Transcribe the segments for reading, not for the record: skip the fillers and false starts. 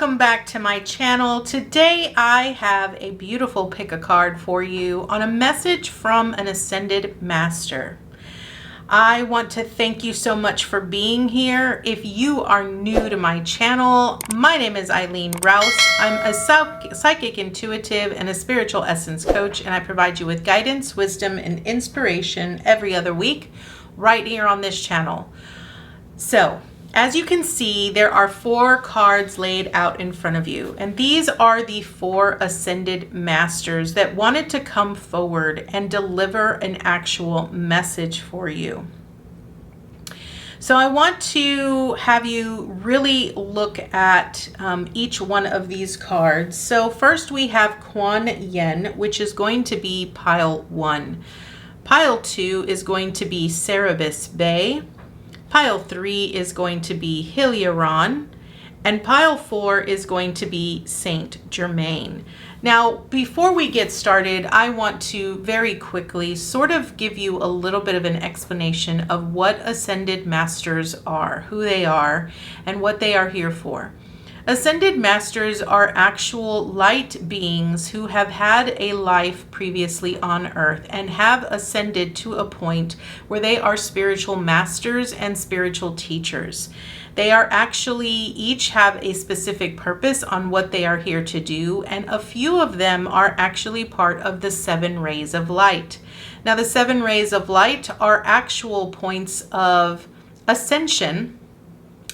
welcome back to my channel. Today I have a beautiful pick a card for you on a message from an Ascended Master. I want to thank you so much for being here. If you are new to my channel, my name is Eileen Rouse. I'm a psychic intuitive and a spiritual essence coach, and I provide you with guidance, wisdom, and inspiration every other week right here on this channel. So, as you can see, there are 4 cards laid out in front of you, and these are the 4 Ascended Masters that wanted to come forward and deliver an actual message for you. So I want to have you really look at each one of these cards. So first we have Kuan Yin, which is going to be pile 1. Pile 2 is going to be Cerebus Bay. Pile 3 is going to be Hilarion, and pile 4 is going to be Saint Germain. Now, before we get started, I want to very quickly sort of give you a little bit of an explanation of what Ascended Masters are, who they are, and what they are here for. Ascended Masters are actual light beings who have had a life previously on earth and have ascended to a point where they are spiritual masters and spiritual teachers. They are actually each have a specific purpose on what they are here to do, and a few of them are actually part of the 7 rays of light. Now, the 7 rays of light are actual points of ascension,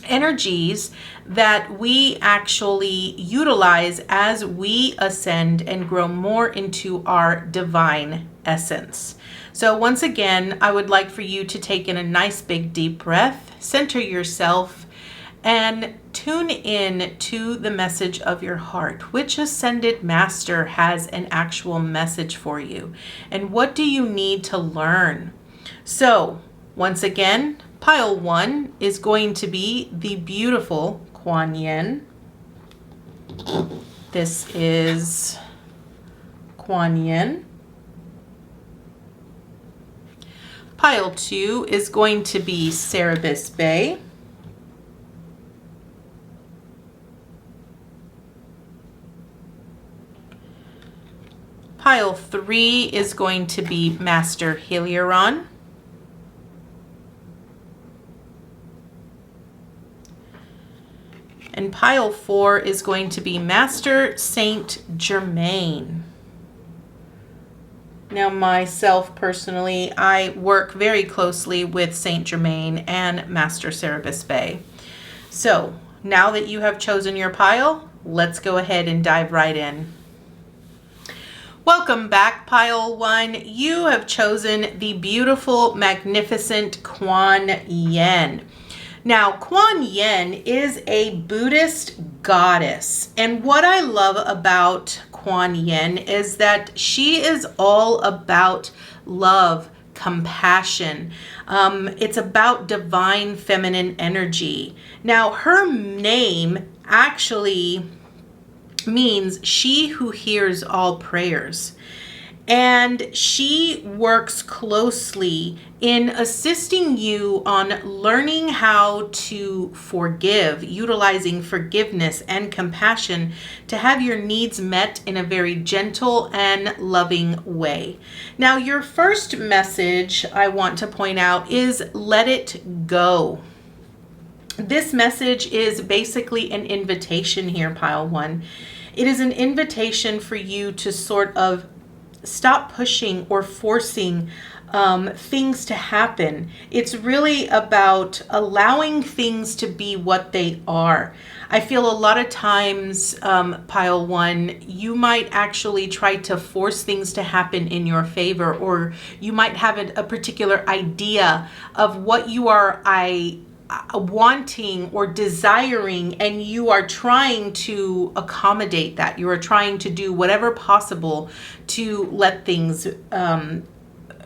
energies that we actually utilize as we ascend and grow more into our divine essence. So once again, I would like for you to take in a nice big deep breath, center yourself, and tune in to the message of your heart. Which Ascended Master has an actual message for you? And what do you need to learn? So once again, pile 1 is going to be the beautiful Kuan Yin. This is Kuan Yin. Pile 2 is going to be Cerebus Bay. Pile 3 is going to be Master Hilarion. And pile 4 is going to be Master Saint Germain. Now, myself personally, I work very closely with Saint Germain and Master Cerebus Bay. So now that you have chosen your pile, let's go ahead and dive right in. Welcome back, pile 1. You have chosen the beautiful, magnificent Kuan Yin. Now, Kuan Yin is a Buddhist goddess, and what I love about Kuan Yin is that she is all about love, compassion. It's about divine feminine energy. Now, her name actually means she who hears all prayers. And she works closely in assisting you on learning how to forgive, utilizing forgiveness and compassion to have your needs met in a very gentle and loving way. Now, your first message I want to point out is let it go. This message is basically an invitation here, pile 1. It is an invitation for you to sort of stop pushing or forcing things to happen. It's really about allowing things to be what they are. I feel a lot of times, pile 1, you might actually try to force things to happen in your favor, or you might have a particular idea of what you are wanting or desiring, and you are trying to accommodate that. You are trying to do whatever possible to let things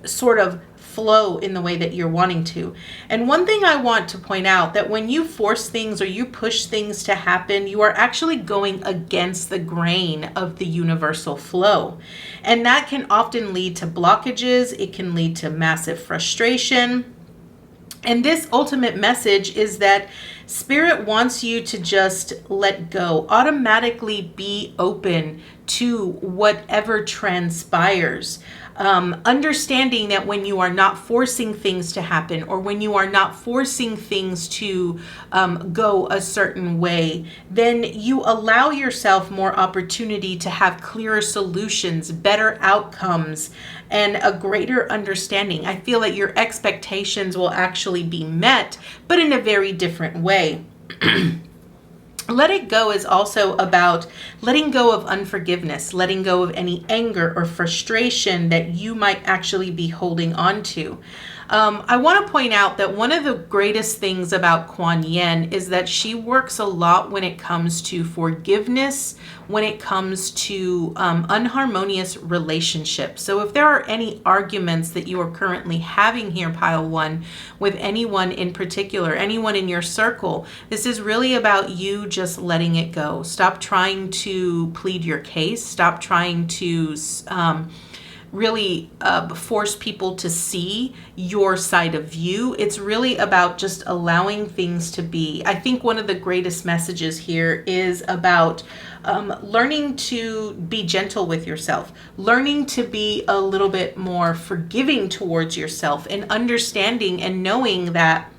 sort of flow in the way that you're wanting to. And one thing I want to point out, that when you force things or you push things to happen, you are actually going against the grain of the universal flow. And that can often lead to blockages. It can lead to massive frustration. And this ultimate message is that Spirit wants you to just let go, automatically be open to whatever transpires. Understanding that when you are not forcing things to happen, or when you are not forcing things to go a certain way, then you allow yourself more opportunity to have clearer solutions, better outcomes, and a greater understanding. I feel that your expectations will actually be met, but in a very different way. Let it go is also about letting go of unforgiveness, letting go of any anger or frustration that you might actually be holding on to. I want to point out that one of the greatest things about Kuan Yin is that she works a lot when it comes to forgiveness, when it comes to unharmonious relationships. So if there are any arguments that you are currently having here, Pile 1, with anyone in particular, anyone in your circle, this is really about you just letting it go. Stop trying to plead your case. Stop trying to really force people to see your side of view. It's really about just allowing things to be. I think one of the greatest messages here is about learning to be gentle with yourself, learning to be a little bit more forgiving towards yourself, and understanding and knowing that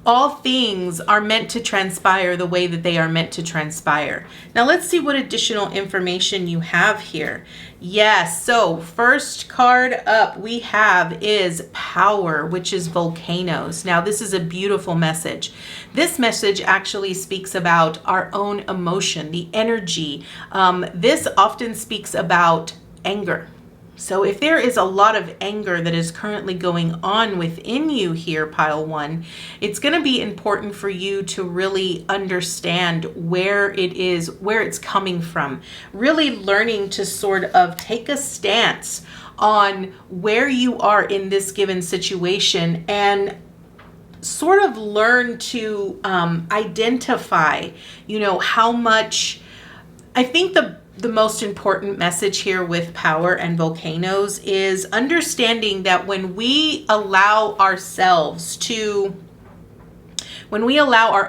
all things are meant to transpire the way that they are meant to transpire. Now let's see what additional information you have here. Yes, so first card up we have is Power, which is volcanoes. Now this is a beautiful message. This message actually speaks about our own emotion, the energy. This often speaks about anger. So if there is a lot of anger that is currently going on within you here, Pile 1, it's going to be important for you to really understand where it is, where it's coming from. Really learning to sort of take a stance on where you are in this given situation and sort of learn to identify, how much. I think the most important message here with Power and volcanoes is understanding that when we allow our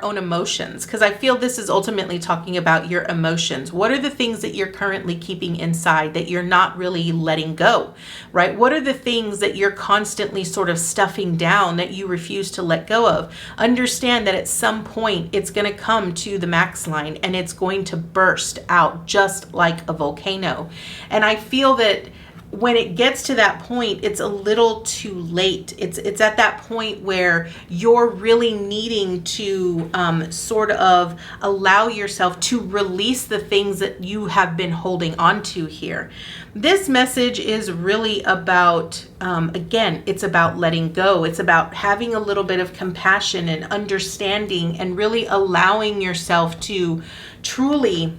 own emotions, because I feel this is ultimately talking about your emotions. What are the things that you're currently keeping inside that you're not really letting go, right? What are the things that you're constantly sort of stuffing down that you refuse to let go of? Understand that at some point it's going to come to the max line and it's going to burst out just like a volcano. And I feel that when it gets to that point, it's a little too late. It's at that point where you're really needing to sort of allow yourself to release the things that you have been holding on to here. This message is really about, again, it's about letting go. It's about having a little bit of compassion and understanding and really allowing yourself to truly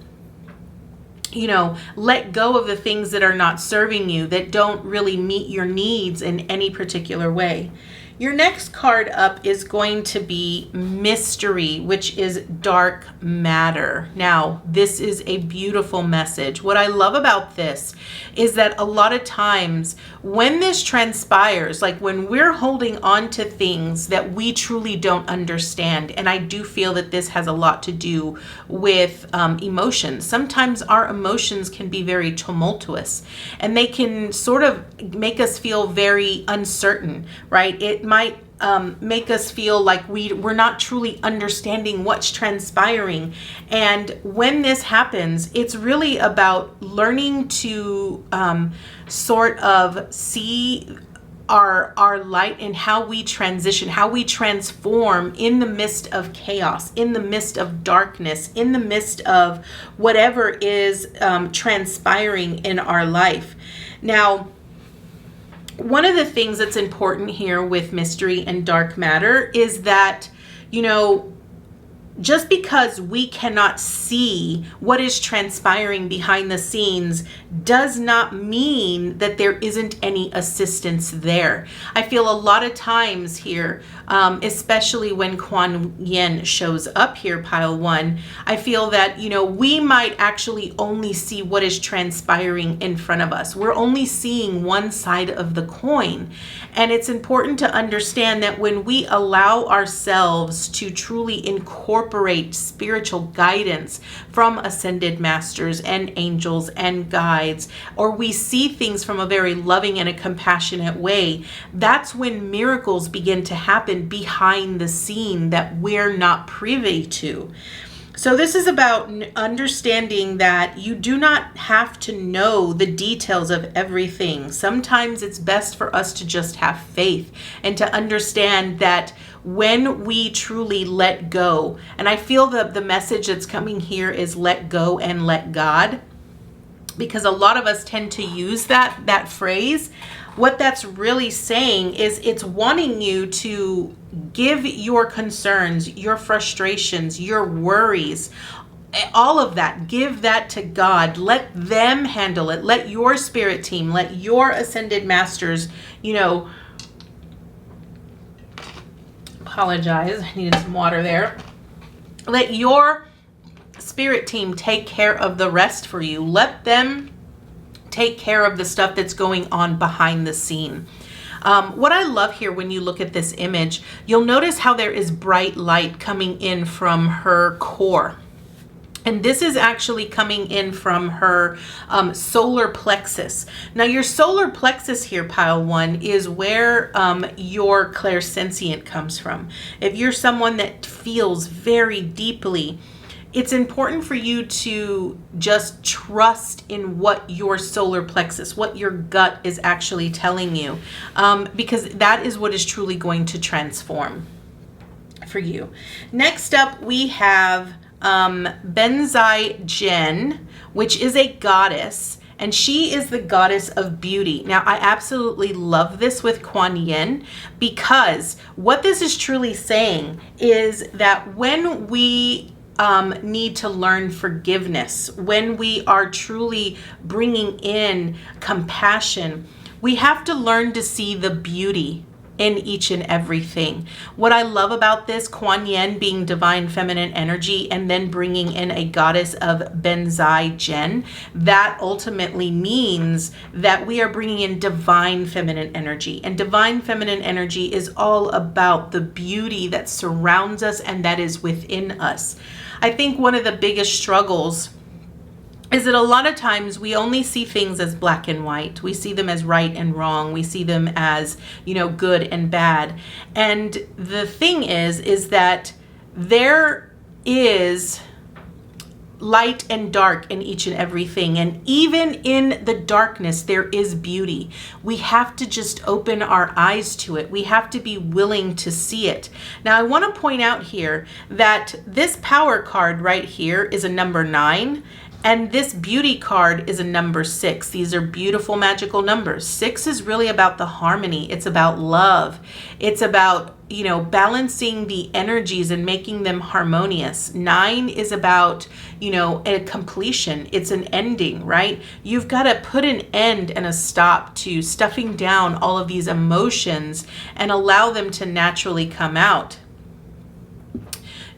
let go of the things that are not serving you, that don't really meet your needs in any particular way. Your next card up is going to be Mystery, which is dark matter. Now, this is a beautiful message. What I love about this is that a lot of times when this transpires, like when we're holding on to things that we truly don't understand, and I do feel that this has a lot to do with emotions. Sometimes our emotions can be very tumultuous and they can sort of make us feel very uncertain, right? It might make us feel like we're not truly understanding what's transpiring. And when this happens, it's really about learning to sort of see our light and how we transition, how we transform in the midst of chaos, in the midst of darkness, in the midst of whatever is transpiring in our life. Now, one of the things that's important here with mystery and dark matter is that, just because we cannot see what is transpiring behind the scenes does not mean that there isn't any assistance there. I feel a lot of times here, especially when Kuan Yin shows up here, pile one, I feel that, we might actually only see what is transpiring in front of us. We're only seeing one side of the coin. And it's important to understand that when we allow ourselves to truly incorporate spiritual guidance from ascended masters and angels and guides, or we see things from a very loving and a compassionate way, that's when miracles begin to happen behind the scene that we're not privy to. So this is about understanding that you do not have to know the details of everything. Sometimes it's best for us to just have faith and to understand that when we truly let go, and I feel that the message that's coming here is let go and let God, because a lot of us tend to use that phrase. What that's really saying is it's wanting you to give your concerns, your frustrations, your worries, all of that, give that to God. Let them handle it. Let your spirit team, let your ascended masters, apologize, I needed some water there. Let your spirit team take care of the rest for you. Let them take care of the stuff that's going on behind the scene. What I love here when you look at this image, you'll notice how there is bright light coming in from her core. And this is actually coming in from her solar plexus. Now your solar plexus here, pile one, is where your clairsentient comes from. If you're someone that feels very deeply, it's important for you to just trust in what your solar plexus, what your gut is actually telling you, because that is what is truly going to transform for you. Next up, we have Benzai Jen, which is a goddess, and she is the goddess of beauty. Now, I absolutely love this with Kuan Yin, because what this is truly saying is that when we need to learn forgiveness, when we are truly bringing in compassion, we have to learn to see the beauty in each and everything. What I love about this, Kuan Yin being divine feminine energy and then bringing in a goddess of Benzai Jen, that ultimately means that we are bringing in divine feminine energy. And divine feminine energy is all about the beauty that surrounds us and that is within us. I think one of the biggest struggles is that a lot of times we only see things as black and white. We see them as right and wrong. We see them as, good and bad. And the thing is that there is light and dark in each and everything. And even in the darkness, there is beauty. We have to just open our eyes to it. We have to be willing to see it. Now, I want to point out here that this power card right here is a number 9. And this beauty card is a number 6. These are beautiful, magical numbers. 6 is really about the harmony. It's about love. It's about, balancing the energies and making them harmonious. 9 is about, a completion. It's an ending, right? You've got to put an end and a stop to stuffing down all of these emotions and allow them to naturally come out.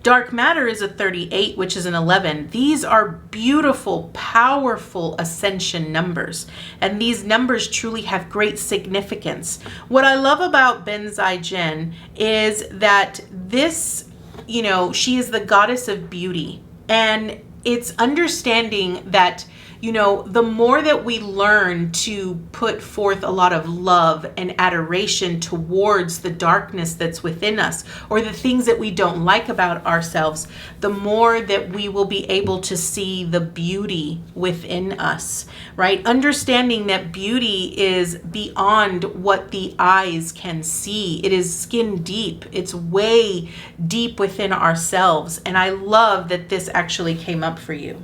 Dark matter is a 38, which is an 11. These are beautiful, powerful ascension numbers. And these numbers truly have great significance. What I love about Benzai Jen is that this, she is the goddess of beauty. And it's understanding that, the more that we learn to put forth a lot of love and adoration towards the darkness that's within us or the things that we don't like about ourselves, the more that we will be able to see the beauty within us, right? Understanding that beauty is beyond what the eyes can see. It is skin deep. It's way deep within ourselves. And I love that this actually came up for you.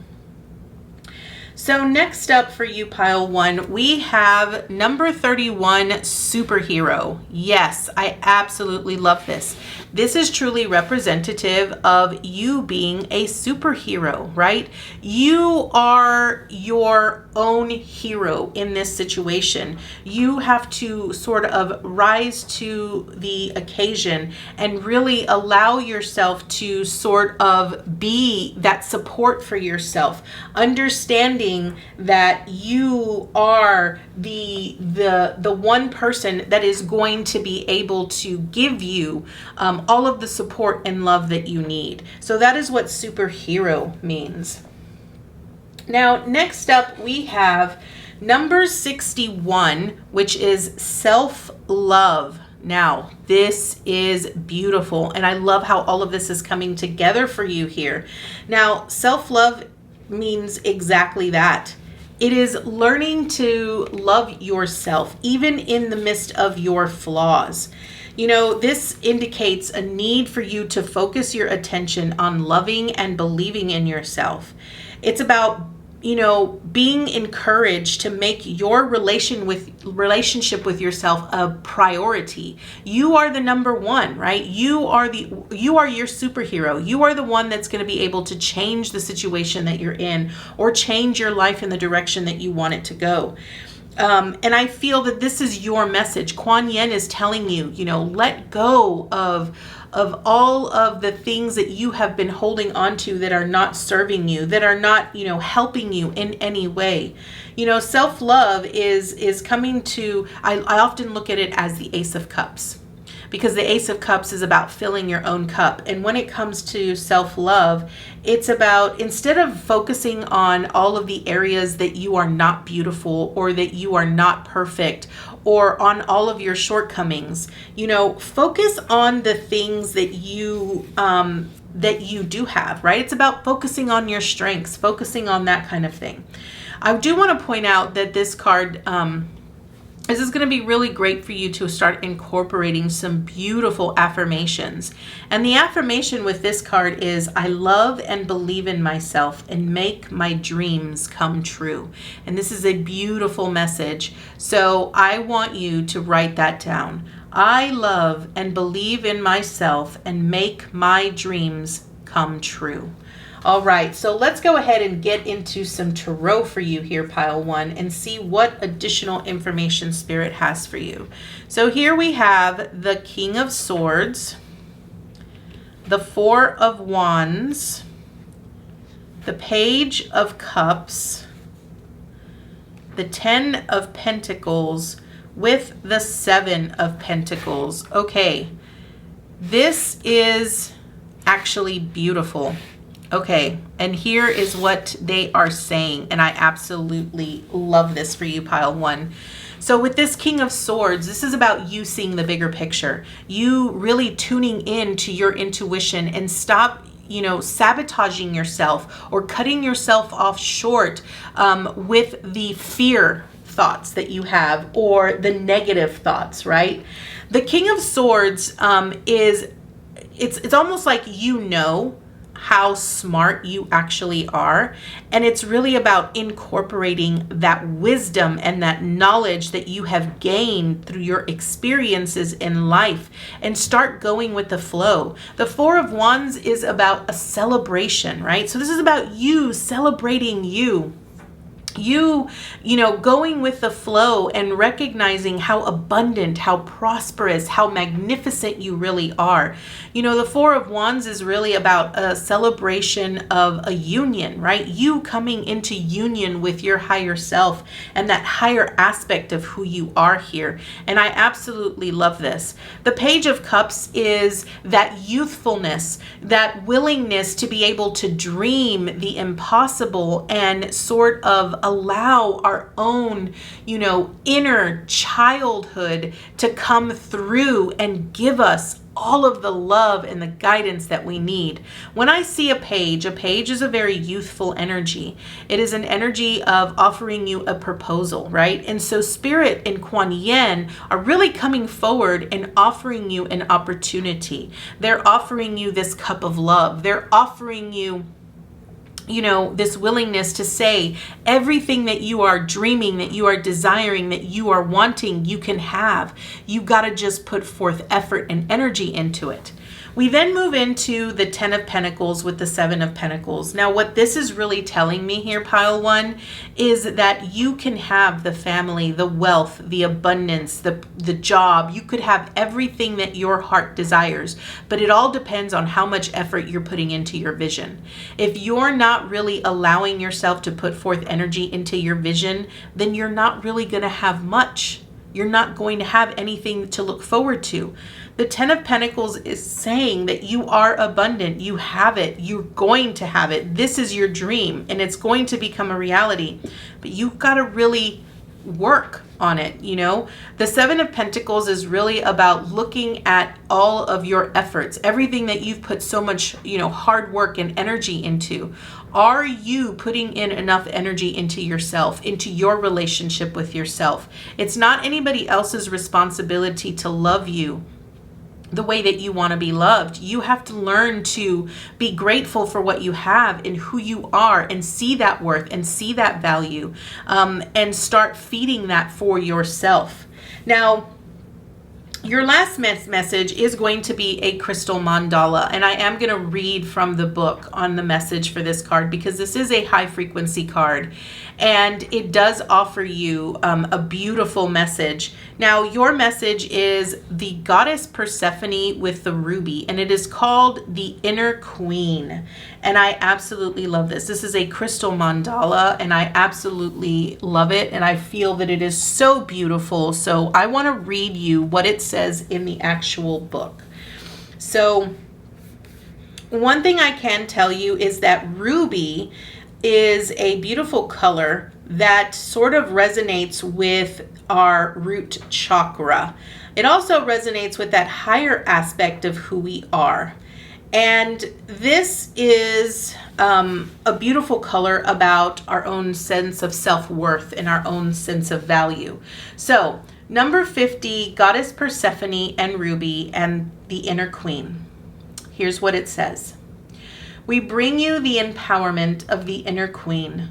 So next up for you, pile one, we have number 31, superhero. Yes, I absolutely love this. This is truly representative of you being a superhero, right? You are your own hero in this situation. You have to sort of rise to the occasion and really allow yourself to sort of be that support for yourself, understanding that you are the one person that is going to be able to give you all of the support and love that you need. So that is what superhero means. Now, next up we have number 61, which is self-love. Now, this is beautiful, and I love how all of this is coming together for you here. Now, self-love means exactly that. It is learning to love yourself, even in the midst of your flaws. You know, this indicates a need for you to focus your attention on loving and believing in yourself. It's about, you know, being encouraged to make your relationship with yourself a priority. You are the number one, right? You are your superhero. You are the one that's going to be able to change the situation that you're in or change your life in the direction that you want it to go. And I feel that this is your message. Kuan Yin is telling you, you know, let go of all of the things that you have been holding on to that are not serving you, that are not, you know, helping you in any way. You know, self-love is coming to, I often look at it as the Ace of Cups, because the Ace of Cups is about filling your own cup. And when it comes to self-love, it's about, instead of focusing on all of the areas that you are not beautiful or that you are not perfect or on all of your shortcomings, you know, focus on the things that you do have, right? It's about focusing on your strengths, focusing on that kind of thing. I do want to point out that this card, this is going to be really great for you to start incorporating some beautiful affirmations. And the affirmation with this card is, I love and believe in myself and make my dreams come true. And this is a beautiful message. So I want you to write that down. I love and believe in myself and make my dreams come true. All right, so let's go ahead and get into some tarot for you here, pile one, and see what additional information Spirit has for you. So here we have the King of Swords, the Four of Wands, the Page of Cups, the Ten of Pentacles with the Seven of Pentacles. Okay, this is actually beautiful. Okay, and here is what they are saying, and I absolutely love this for you, pile one. So with this King of Swords, this is about you seeing the bigger picture, you really tuning in to your intuition and stop, you know, sabotaging yourself or cutting yourself off short with the fear thoughts that you have or the negative thoughts, right? The King of Swords it's almost like, you know, how smart you actually are, and it's really about incorporating that wisdom and that knowledge that you have gained through your experiences in life and start going with the flow. The Four of Wands is about a celebration, right? So this is about you celebrating you know, going with the flow and recognizing how abundant, how prosperous, how magnificent you really are. You know, the Four of Wands is really about a celebration of a union, right? You coming into union with your higher self and that higher aspect of who you are here. And I absolutely love this. The Page of Cups is that youthfulness, that willingness to be able to dream the impossible and sort of allow our own, you know, inner childhood to come through and give us all of the love and the guidance that we need. When I see a page is a very youthful energy. It is an energy of offering you a proposal, right? And so Spirit and Kuan Yin are really coming forward and offering you an opportunity. They're offering you this cup of love. They're offering you this willingness to say everything that you are dreaming, that you are desiring, that you are wanting, you can have. You got to just put forth effort and energy into it. We then move into the 10 of Pentacles with the 7 of Pentacles. Now, what this is really telling me here, pile one, is that you can have the family, the wealth, the abundance, the job. You could have everything that your heart desires, but it all depends on how much effort you're putting into your vision. If you're not really allowing yourself to put forth energy into your vision, then you're not really going to have much. You're not going to have anything to look forward to. The 10 of Pentacles is saying that you are abundant. You have it. You're going to have it. This is your dream, and it's going to become a reality. But you've got to really work on it. The 7 of Pentacles is really about looking at all of your efforts, everything that you've put so much, hard work and energy into. Are you putting in enough energy into yourself, into your relationship with yourself? It's not anybody else's responsibility to love you the way that you want to be loved. You have to learn to be grateful for what you have and who you are, and see that worth and see that value, and start feeding that for yourself. Now, your last message is going to be a crystal mandala, and I am going to read from the book on the message for this card, because this is a high frequency card, and it does offer you a beautiful message. Now, your message is the goddess Persephone with the ruby, and it is called the Inner Queen. And I absolutely love this. This is a crystal mandala, and I absolutely love it, and I feel that it is so beautiful. So I want to read you what it says in the actual book. So one thing I can tell you is that ruby is a beautiful color that sort of resonates with our root chakra. It also resonates with that higher aspect of who we are. And this is a beautiful color about our own sense of self-worth and our own sense of value. So number 50, Goddess Persephone and Ruby and the Inner Queen. Here's what it says. We bring you the empowerment of the Inner Queen.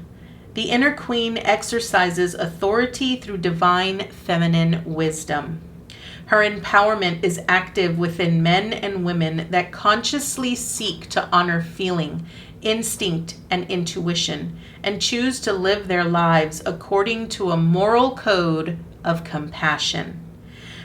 The Inner Queen exercises authority through divine feminine wisdom. Her empowerment is active within men and women that consciously seek to honor feeling, instinct, and intuition, and choose to live their lives according to a moral code of compassion.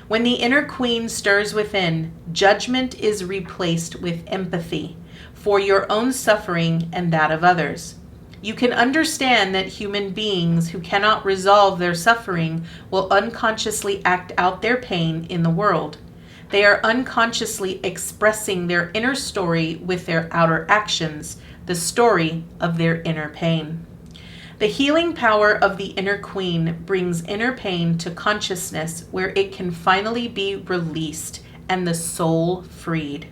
When the Inner Queen stirs within, judgment is replaced with empathy for your own suffering and that of others. You can understand that human beings who cannot resolve their suffering will unconsciously act out their pain in the world. They are unconsciously expressing their inner story with their outer actions, the story of their inner pain. The healing power of the Inner Queen brings inner pain to consciousness where it can finally be released and the soul freed.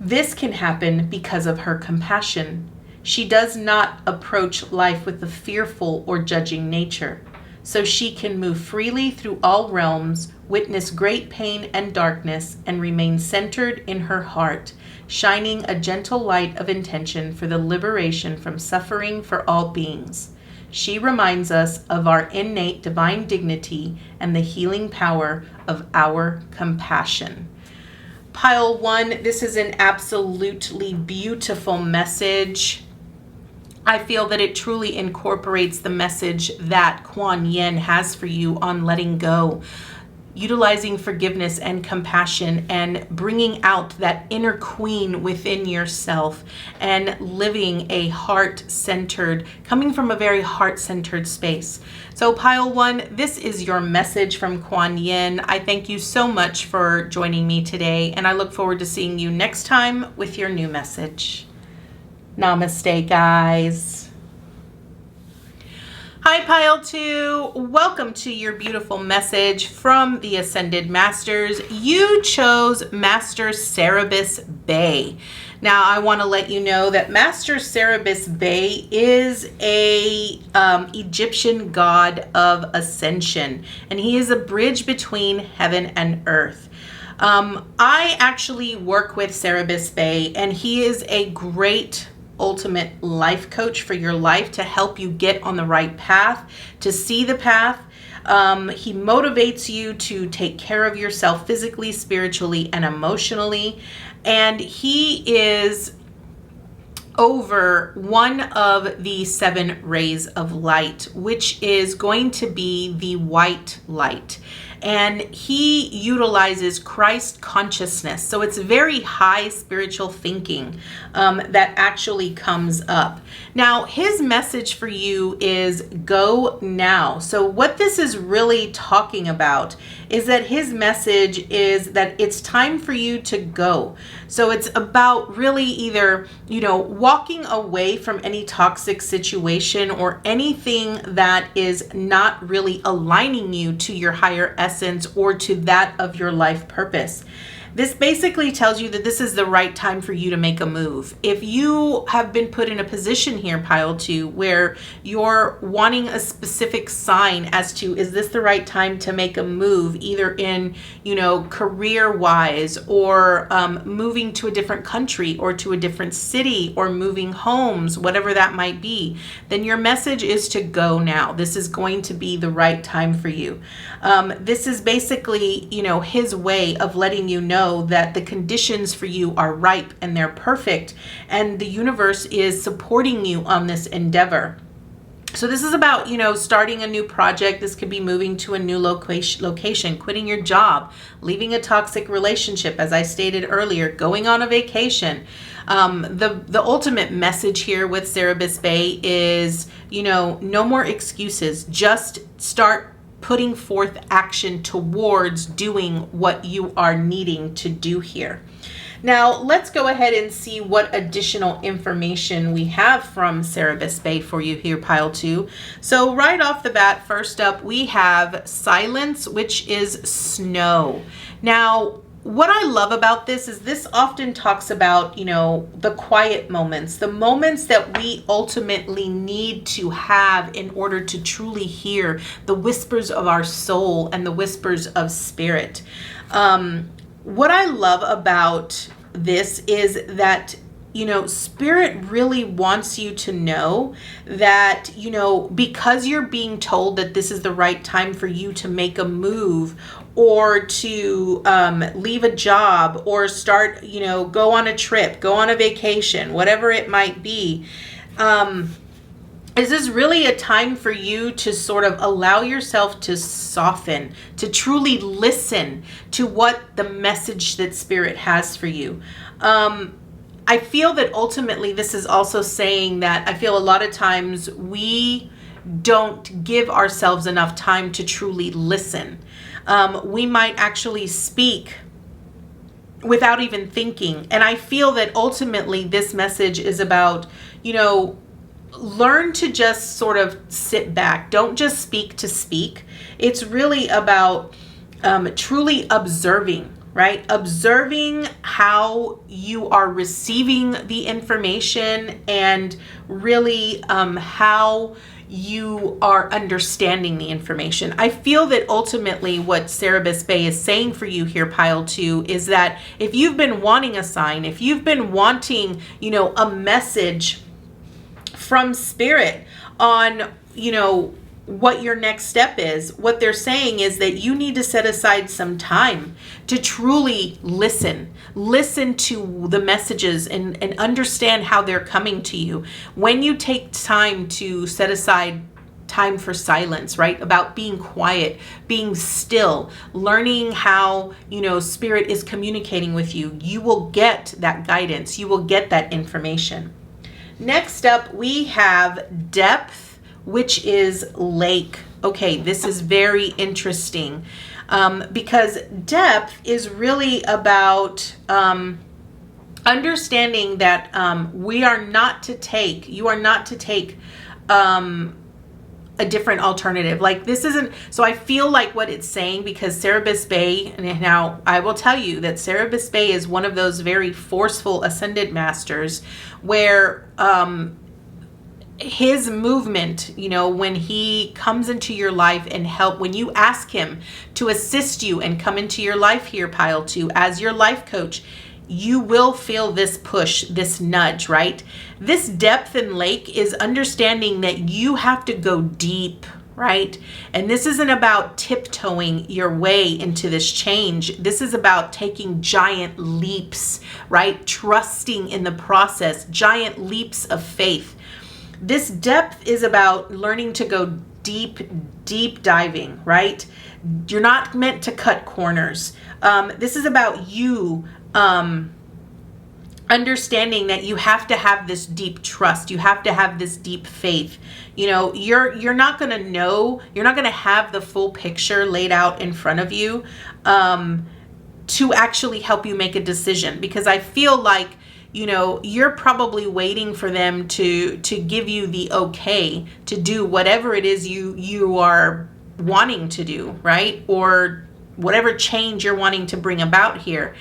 This can happen because of her compassion. She does not approach life with a fearful or judging nature, so she can move freely through all realms, witness great pain and darkness, and remain centered in her heart, shining a gentle light of intention for the liberation from suffering for all beings. She reminds us of our innate divine dignity and the healing power of our compassion. Pile one, this is an absolutely beautiful message. I feel that it truly incorporates the message that Kuan Yin has for you on letting go, utilizing forgiveness and compassion, and bringing out that inner queen within yourself and living a heart-centered, coming from a very heart-centered space. So pile one, this is your message from Kuan Yin. I thank you so much for joining me today, and I look forward to seeing you next time with your new message. Namaste, guys. Hi, Pile 2. Welcome to your beautiful message from the Ascended Masters. You chose Master Cerberus Bey. Now, I want to let you know that Master Cerberus Bey is a Egyptian god of ascension, and he is a bridge between heaven and earth. I actually work with Cerberus Bey, and he is a great ultimate life coach for your life to help you get on the right path, to see the path. He motivates you to take care of yourself physically, spiritually, and emotionally. And he is over one of the 7 rays of light, which is going to be the white light. And he utilizes Christ consciousness. So it's very high spiritual thinking that actually comes up. Now, his message for you is go now. So what this is really talking about is that his message is that it's time for you to go. So it's about really either, walking away from any toxic situation or anything that is not really aligning you to your higher essence or to that of your life purpose. This basically tells you that this is the right time for you to make a move. If you have been put in a position here, pile 2, where you're wanting a specific sign as to, is this the right time to make a move, either in, career-wise, or moving to a different country or to a different city or moving homes, whatever that might be, then your message is to go now. This is going to be the right time for you. This is basically, his way of letting you know that the conditions for you are ripe and they're perfect, and the universe is supporting you on this endeavor. So this is about, starting a new project. This could be moving to a new location, quitting your job, leaving a toxic relationship, as I stated earlier, going on a vacation. The ultimate message here with Cerebus Bay is, no more excuses. Just start putting forth action towards doing what you are needing to do here. Now, let's go ahead and see what additional information we have from Cerebus Bay for you here, pile 2. So right off the bat, first up, we have silence, which is snow. Now, what I love about this is this often talks about, the quiet moments, the moments that we ultimately need to have in order to truly hear the whispers of our soul and the whispers of spirit. What I love about this is that, spirit really wants you to know that, because you're being told that this is the right time for you to make a move or to leave a job or start, go on a trip, go on a vacation, whatever it might be. This is really a time for you to sort of allow yourself to soften, to truly listen to what the message that Spirit has for you. I feel that ultimately this is also saying that I feel a lot of times we don't give ourselves enough time to truly listen. We might actually speak without even thinking. And I feel that ultimately this message is about, learn to just sort of sit back. Don't just speak to speak. It's really about truly observing, right? Observing how you are receiving the information and really how you are understanding the information. I feel that ultimately what Cerebus Bay is saying for you here, pile 2, is that if you've been wanting a sign, if you've been wanting, a message from Spirit on, what your next step is, what they're saying is that you need to set aside some time to truly listen to the messages and understand how they're coming to you. When you take time to set aside time for silence, right? About being quiet, being still, learning how, Spirit is communicating with you, you will get that guidance, you will get that information. Next up, we have depth, which is lake. Okay, this is very interesting because depth is really about understanding that you are not to take a different alternative. Like this isn't, so I feel like what it's saying, because Cerebus Bay, and now I will tell you that Cerebus Bay is one of those very forceful ascended masters where his movement, when he comes into your life and when you ask him to assist you and come into your life here, pile 2, as your life coach, you will feel this push, this nudge, right? This depth in lake is understanding that you have to go deep, right? And this isn't about tiptoeing your way into this change. This is about taking giant leaps, right? Trusting in the process, giant leaps of faith. This depth is about learning to go deep, deep diving, right? You're not meant to cut corners. This is about you understanding that you have to have this deep trust. You have to have this deep faith. You know, you're not going to know, you're not going to have the full picture laid out in front of you to actually help you make a decision, because I feel like, you know, you're probably waiting for them to give you the okay to do whatever it is you are wanting to do, right? Or whatever change you're wanting to bring about here.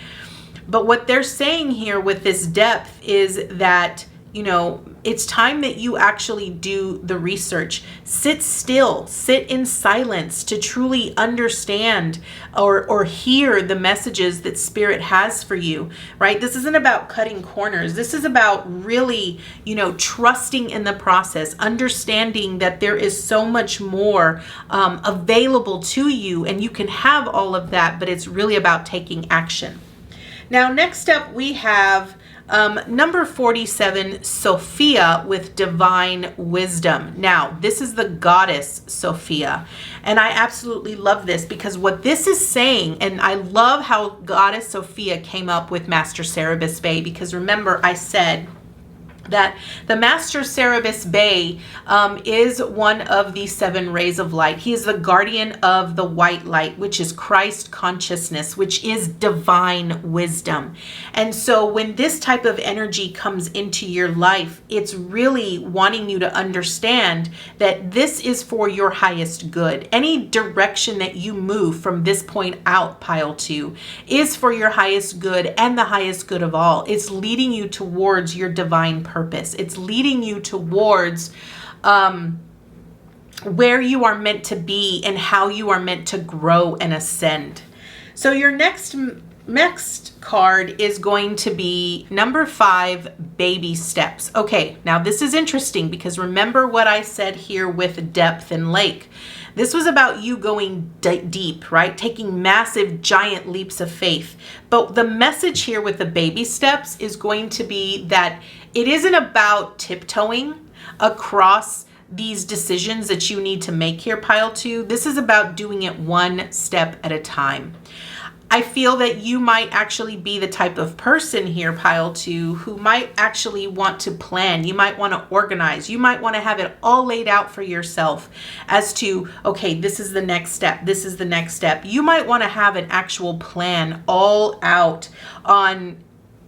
But what they're saying here with this depth is that, you know, it's time that you actually do the research. Sit still, sit in silence to truly understand or hear the messages that Spirit has for you, right? This isn't about cutting corners. This is about really, you know, trusting in the process, understanding that there is so much more available to you, and you can have all of that, but it's really about taking action. Now, next up, we have number 47, Sophia with divine wisdom. Now, this is the goddess Sophia, and I absolutely love this, because what this is saying, and I love how goddess Sophia came up with Master Cerebus Bey, because remember I said that the Master Cerebus Bey is one of the 7 rays of light. He is the guardian of the white light, which is Christ consciousness, which is divine wisdom. And so when this type of energy comes into your life, it's really wanting you to understand that this is for your highest good. Any direction that you move from this point out, pile 2, is for your highest good and the highest good of all. It's leading you towards your divine purpose. It's leading you towards where you are meant to be and how you are meant to grow and ascend. So your next card is going to be number 5, baby steps. Okay, now this is interesting, because remember what I said here with depth and lake. This was about you going deep, right? Taking massive, giant leaps of faith. But the message here with the baby steps is going to be that it isn't about tiptoeing across these decisions that you need to make here, pile 2. This is about doing it one step at a time. I feel that you might actually be the type of person here, pile 2, who might actually want to plan. You might want to organize. You might want to have it all laid out for yourself as to, okay, this is the next step. This is the next step. You might want to have an actual plan all out on,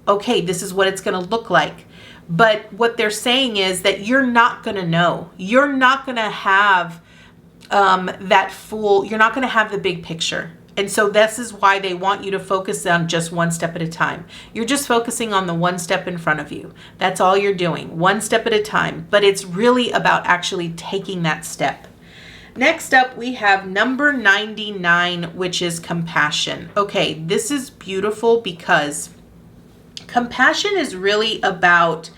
okay, this is what it's going to look like. But what they're saying is that you're not going to know. You're not going to have you're not going to have the big picture. And so this is why they want you to focus on just one step at a time. You're just focusing on the one step in front of you. That's all you're doing, one step at a time. But it's really about actually taking that step. Next up, we have number 99, which is compassion. Okay, this is beautiful, because compassion is really about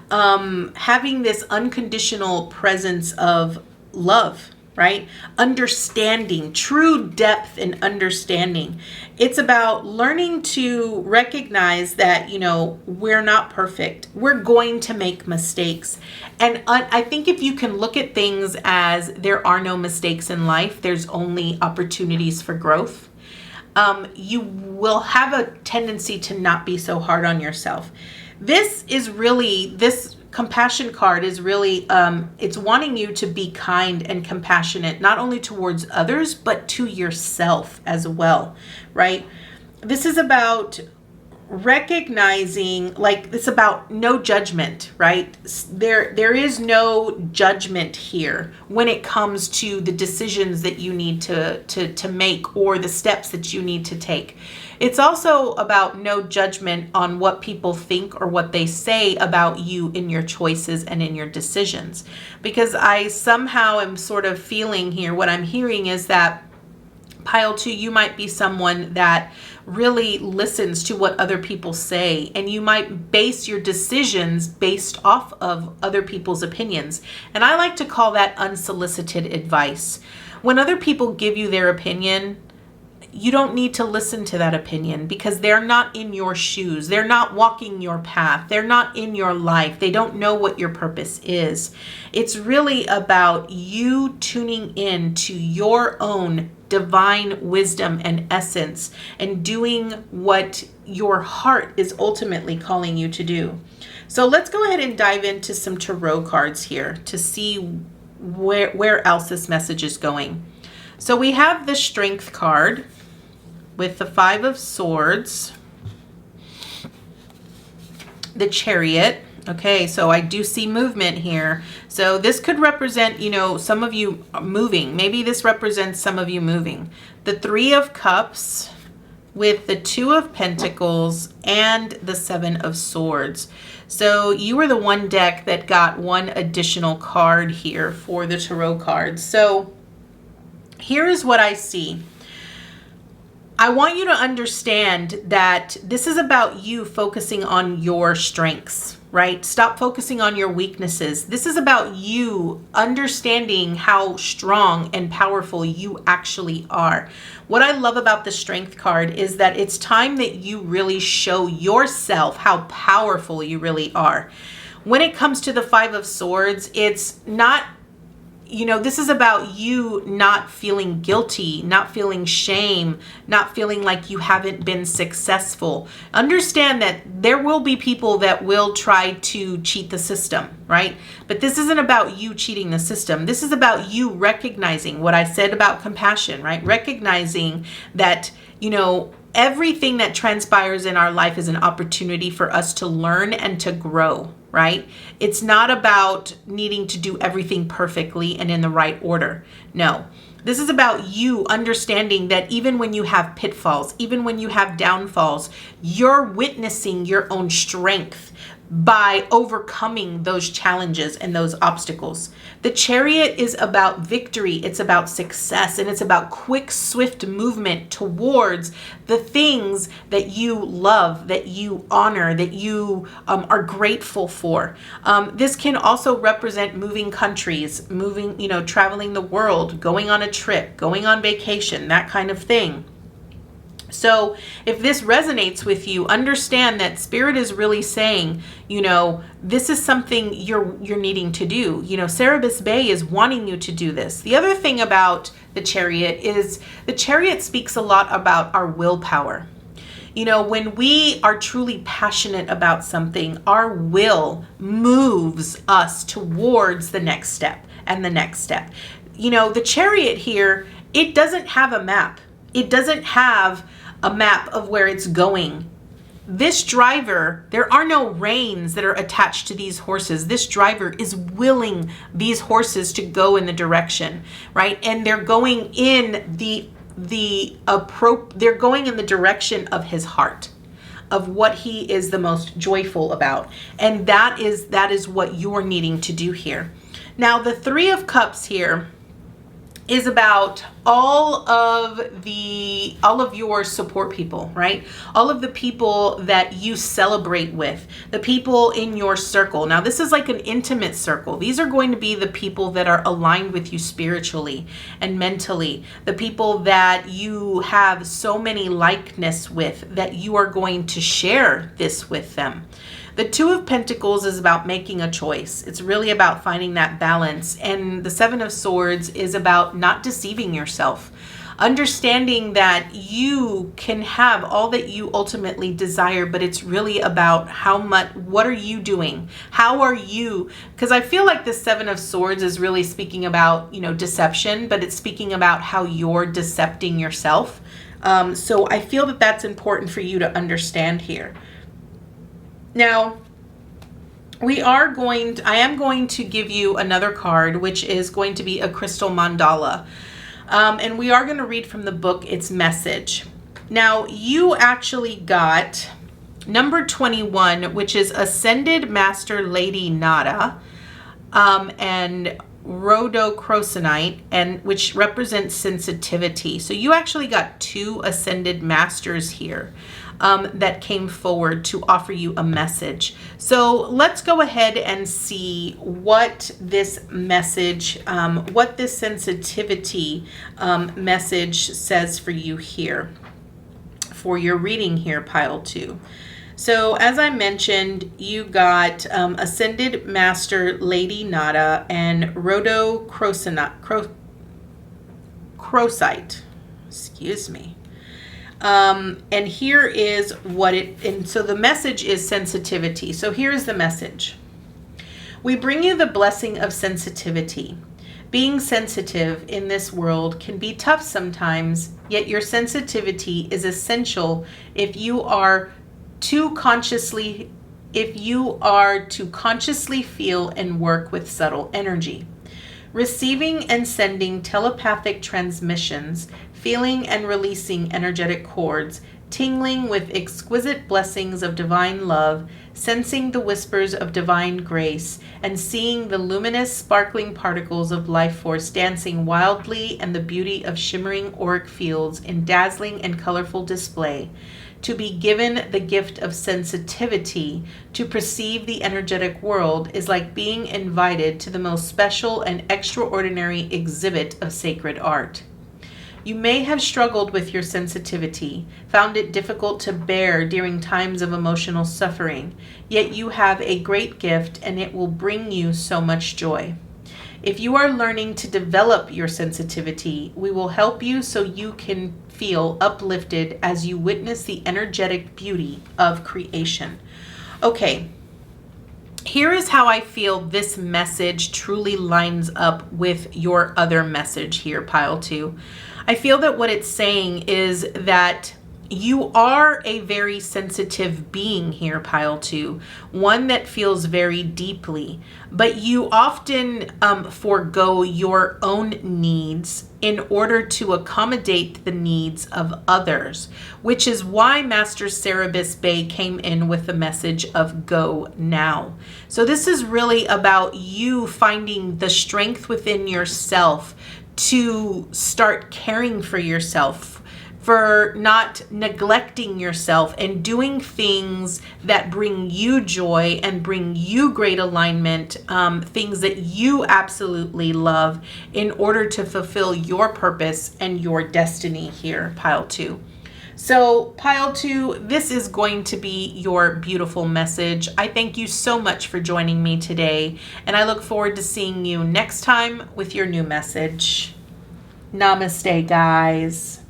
having this unconditional presence of love, right? Understanding, true depth and understanding. It's about learning to recognize that, you know, we're not perfect. We're going to make mistakes. And I think if you can look at things as there are no mistakes in life, there's only opportunities for growth. You will have a tendency to not be so hard on yourself. This compassion card is really, it's wanting you to be kind and compassionate, not only towards others, but to yourself as well, right? This is about recognizing, like, it's about no judgment, right? There is no judgment here when it comes to the decisions that you need to make, or the steps that you need to take. It's also about no judgment on what people think or what they say about you in your choices and in your decisions. Because I somehow am sort of feeling here, what I'm hearing is that Pile 2, you might be someone that really listens to what other people say, and you might base your decisions based off of other people's opinions. And I like to call that unsolicited advice. When other people give you their opinion, you don't need to listen to that opinion because they're not in your shoes. They're not walking your path. They're not in your life. They don't know what your purpose is. It's really about you tuning in to your own divine wisdom and essence and doing what your heart is ultimately calling you to do. So let's go ahead and dive into some tarot cards here to see where else this message is going. So we have the Strength card with the 5 of Swords, the Chariot. Okay, so I do see movement here. So this could represent, some of you moving. Maybe this represents some of you moving. The 3 of Cups with the 2 of Pentacles and the 7 of Swords. So you were the one deck that got one additional card here for the tarot cards. So here is what I see. I want you to understand that this is about you focusing on your strengths, right? Stop focusing on your weaknesses. This is about you understanding how strong and powerful you actually are. What I love about the Strength card is that it's time that you really show yourself how powerful you really are. When it comes to the 5 of Swords, it's not, this is about you not feeling guilty, not feeling shame, not feeling like you haven't been successful. Understand that there will be people that will try to cheat the system, right? But this isn't about you cheating the system. This is about you recognizing what I said about compassion, right? Recognizing that, everything that transpires in our life is an opportunity for us to learn and to grow, right? It's not about needing to do everything perfectly and in the right order. No, this is about you understanding that even when you have pitfalls, even when you have downfalls, you're witnessing your own strength by overcoming those challenges and those obstacles. The Chariot is about victory, it's about success, and it's about quick, swift movement towards the things that you love, that you honor, that you are grateful for. This can also represent moving countries, traveling the world, going on a trip, going on vacation, that kind of thing. So if this resonates with you, understand that Spirit is really saying, this is something you're needing to do. Cerebus Bay is wanting you to do this. The other thing about the Chariot is the Chariot speaks a lot about our willpower. When we are truly passionate about something, our will moves us towards the next step and the next step. The Chariot here, it doesn't have a map. It doesn't have a map of where it's going. This driver, there are no reins that are attached to these horses. This driver is willing these horses to go in the direction, right? And they're going in they're going in the direction of his heart, of what he is the most joyful about. And that is what you're needing to do here. Now, the 3 of Cups here is about all of your support people, right? All of the people that you celebrate with, the people in your circle. Now, this is like an intimate circle. These are going to be the people that are aligned with you spiritually and mentally, the people that you have so many likeness with that you are going to share this with them. The 2 of Pentacles is about making a choice. It's really about finding that balance. And the 7 of Swords is about not deceiving yourself. Understanding that you can have all that you ultimately desire, but it's really about what are you doing? How are you? Because I feel like the 7 of Swords is really speaking about, deception, but it's speaking about how you're decepting yourself. So I feel that that's important for you to understand here. Now, I am going to give you another card, which is going to be a crystal mandala. And we are going to read from the book, Its Message. Now, you actually got number 21, which is Ascended Master Lady Nada. And rhodochrosonite, and which represents sensitivity. So you actually got two ascended masters here that came forward to offer you a message. So let's go ahead and see what this message, what this sensitivity message says for you here, for your reading here, pile 2. So as I mentioned, you got Ascended Master Lady Nada and rhodochrosite. Excuse me. And here is what and so the message is sensitivity. So here's the message. We bring you the blessing of sensitivity. Being sensitive in this world can be tough sometimes, yet your sensitivity is essential if you are to consciously feel and work with subtle energy. Receiving and sending telepathic transmissions, feeling and releasing energetic cords, tingling with exquisite blessings of divine love, sensing the whispers of divine grace, and seeing the luminous, sparkling particles of life force dancing wildly and the beauty of shimmering auric fields in dazzling and colorful display. To be given the gift of sensitivity to perceive the energetic world is like being invited to the most special and extraordinary exhibit of sacred art. You may have struggled with your sensitivity, found it difficult to bear during times of emotional suffering, yet you have a great gift and it will bring you so much joy. If you are learning to develop your sensitivity, we will help you so you can feel uplifted as you witness the energetic beauty of creation. Okay, here is how I feel this message truly lines up with your other message here, pile 2. I feel that what it's saying is that you are a very sensitive being here, pile 2, one that feels very deeply, but you often forego your own needs in order to accommodate the needs of others, which is why Master Cerebus Bey came in with the message of go now. So this is really about you finding the strength within yourself to start caring for yourself, for not neglecting yourself and doing things that bring you joy and bring you great alignment, things that you absolutely love in order to fulfill your purpose and your destiny here, pile 2. So pile 2, this is going to be your beautiful message. I thank you so much for joining me today, and I look forward to seeing you next time with your new message. Namaste, guys.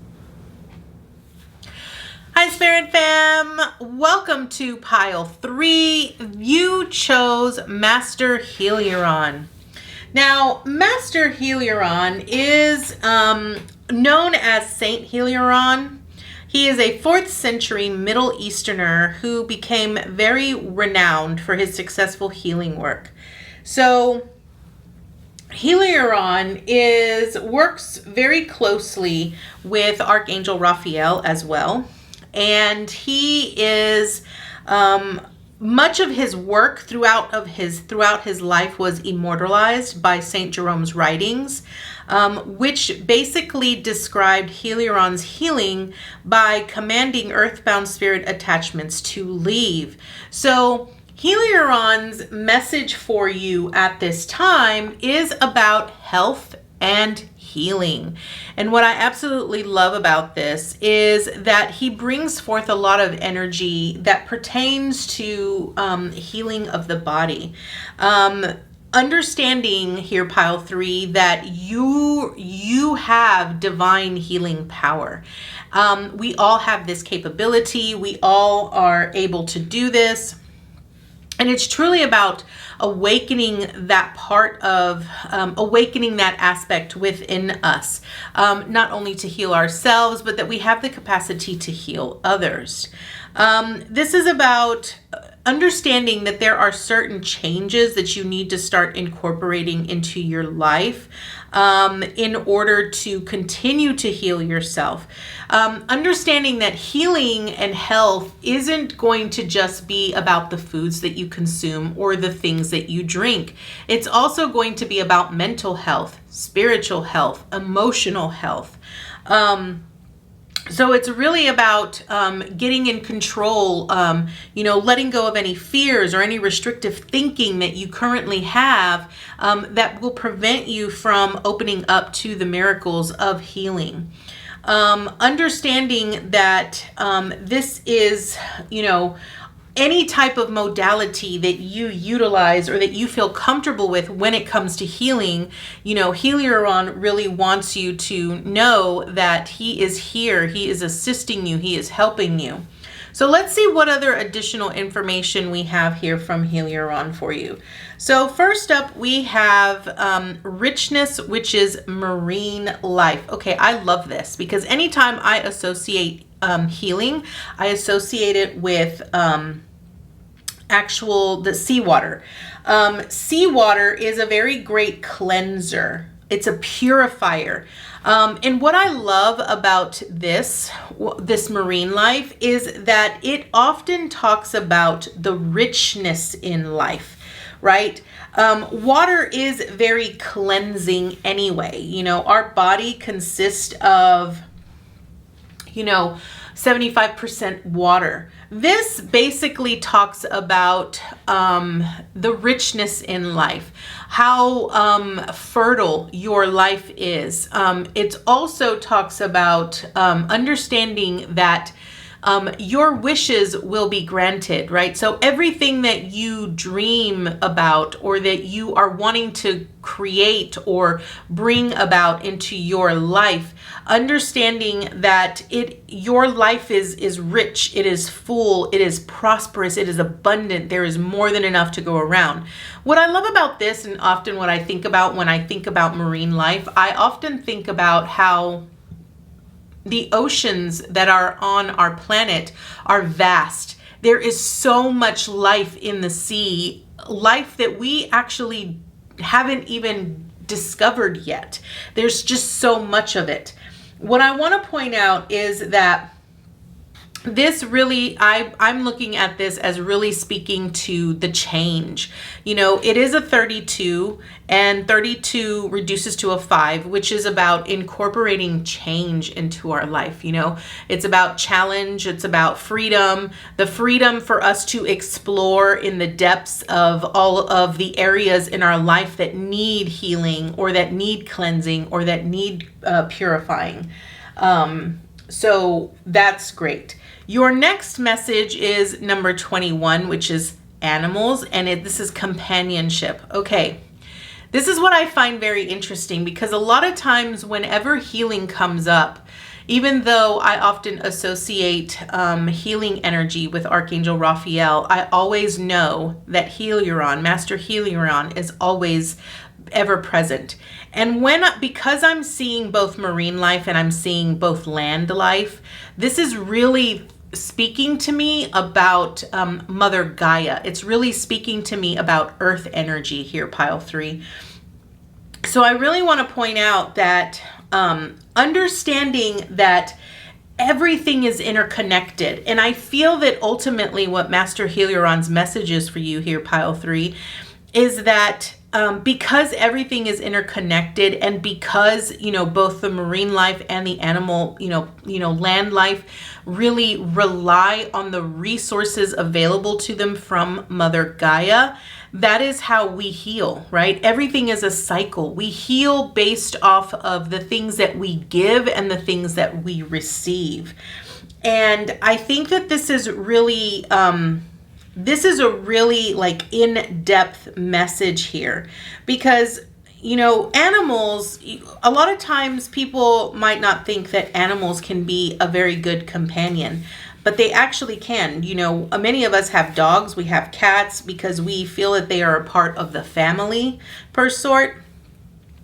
Hi, Spirit Fam. Welcome to pile 3. You chose Master Heliaron. Now, Master Heliaron is known as Saint Heliaron. He is a 4th century Middle Easterner who became very renowned for his successful healing work. So, Heliaron works very closely with Archangel Raphael as well. And he is, much of his work throughout his life was immortalized by Saint Jerome's writings, which basically described Heliaron's healing by commanding earthbound spirit attachments to leave. So Heliaron's message for you at this time is about health and healing. And what I absolutely love about this is that he brings forth a lot of energy that pertains to healing of the body. Understanding here, pile 3, that you have divine healing power. We all have this capability. We all are able to do this. And it's truly about awakening that part of, awakening that aspect within us, not only to heal ourselves, but that we have the capacity to heal others. This is about understanding that there are certain changes that you need to start incorporating into your life in order to continue to heal yourself. Understanding that healing and health isn't going to just be about the foods that you consume or the things that you drink. It's also going to be about mental health, spiritual health, emotional health. So it's really about getting in control, letting go of any fears or any restrictive thinking that you currently have that will prevent you from opening up to the miracles of healing. Understanding that this is, any type of modality that you utilize or that you feel comfortable with when it comes to healing, Heliaron really wants you to know that he is here, he is assisting you, he is helping you. So let's see what other additional information we have here from Heliaron for you. So first up, we have richness, which is marine life. Okay, I love this because anytime I associate healing, I associate it with the seawater. Seawater is a very great cleanser. It's a purifier. And what I love about this marine life is that it often talks about the richness in life, right? Water is very cleansing anyway. Our body consists of 75% water. This basically talks about the richness in life, how fertile your life is. It also talks about understanding that your wishes will be granted, right? So everything that you dream about or that you are wanting to create or bring about into your life, understanding that your life is rich, it is full, it is prosperous, it is abundant, there is more than enough to go around. What I love about this, and often what I think about when I think about marine life, I often think about how the oceans that are on our planet are vast. There is so much life in the sea, life that we actually haven't even discovered yet. There's just so much of it. What I want to point out is that this really, I'm looking at this as really speaking to the change. It is a 32 and 32 reduces to a 5, which is about incorporating change into our life. It's about challenge. It's about freedom, the freedom for us to explore in the depths of all of the areas in our life that need healing or that need cleansing or that need purifying. So that's great. Your next message is number 21, which is animals, and this is companionship. Okay, this is what I find very interesting because a lot of times whenever healing comes up, even though I often associate healing energy with Archangel Raphael, I always know that Heliaron, Master Heliaron, is always ever present. And because I'm seeing both marine life and I'm seeing both land life, this is really speaking to me about Mother Gaia. It's really speaking to me about earth energy here, pile 3. So I really want to point out that understanding that everything is interconnected. And I feel that ultimately what Master Heliaron's message is for you here, pile 3, is that because everything is interconnected and because, both the marine life and the animal, land life really rely on the resources available to them from Mother Gaia, that is how we heal, right? Everything is a cycle. We heal based off of the things that we give and the things that we receive. And I think that this is really, like in-depth message here because, animals, a lot of times people might not think that animals can be a very good companion, but they actually can. Many of us have dogs, we have cats because we feel that they are a part of the family per sort.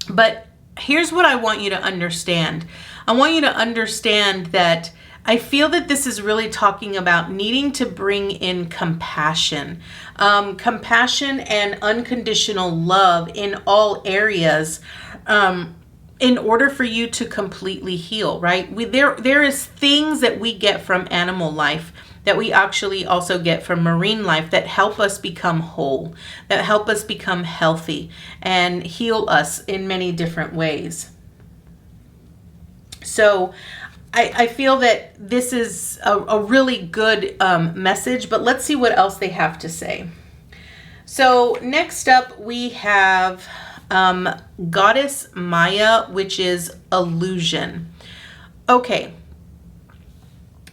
But here's what I want you to understand. I want you to understand that I feel that this is really talking about needing to bring in compassion. Compassion and unconditional love in all areas in order for you to completely heal, right? There is things that we get from animal life that we actually also get from marine life that help us become whole, that help us become healthy and heal us in many different ways. So I feel that this is a really good message, but let's see what else they have to say. So next up we have Goddess Maya, which is illusion. Okay.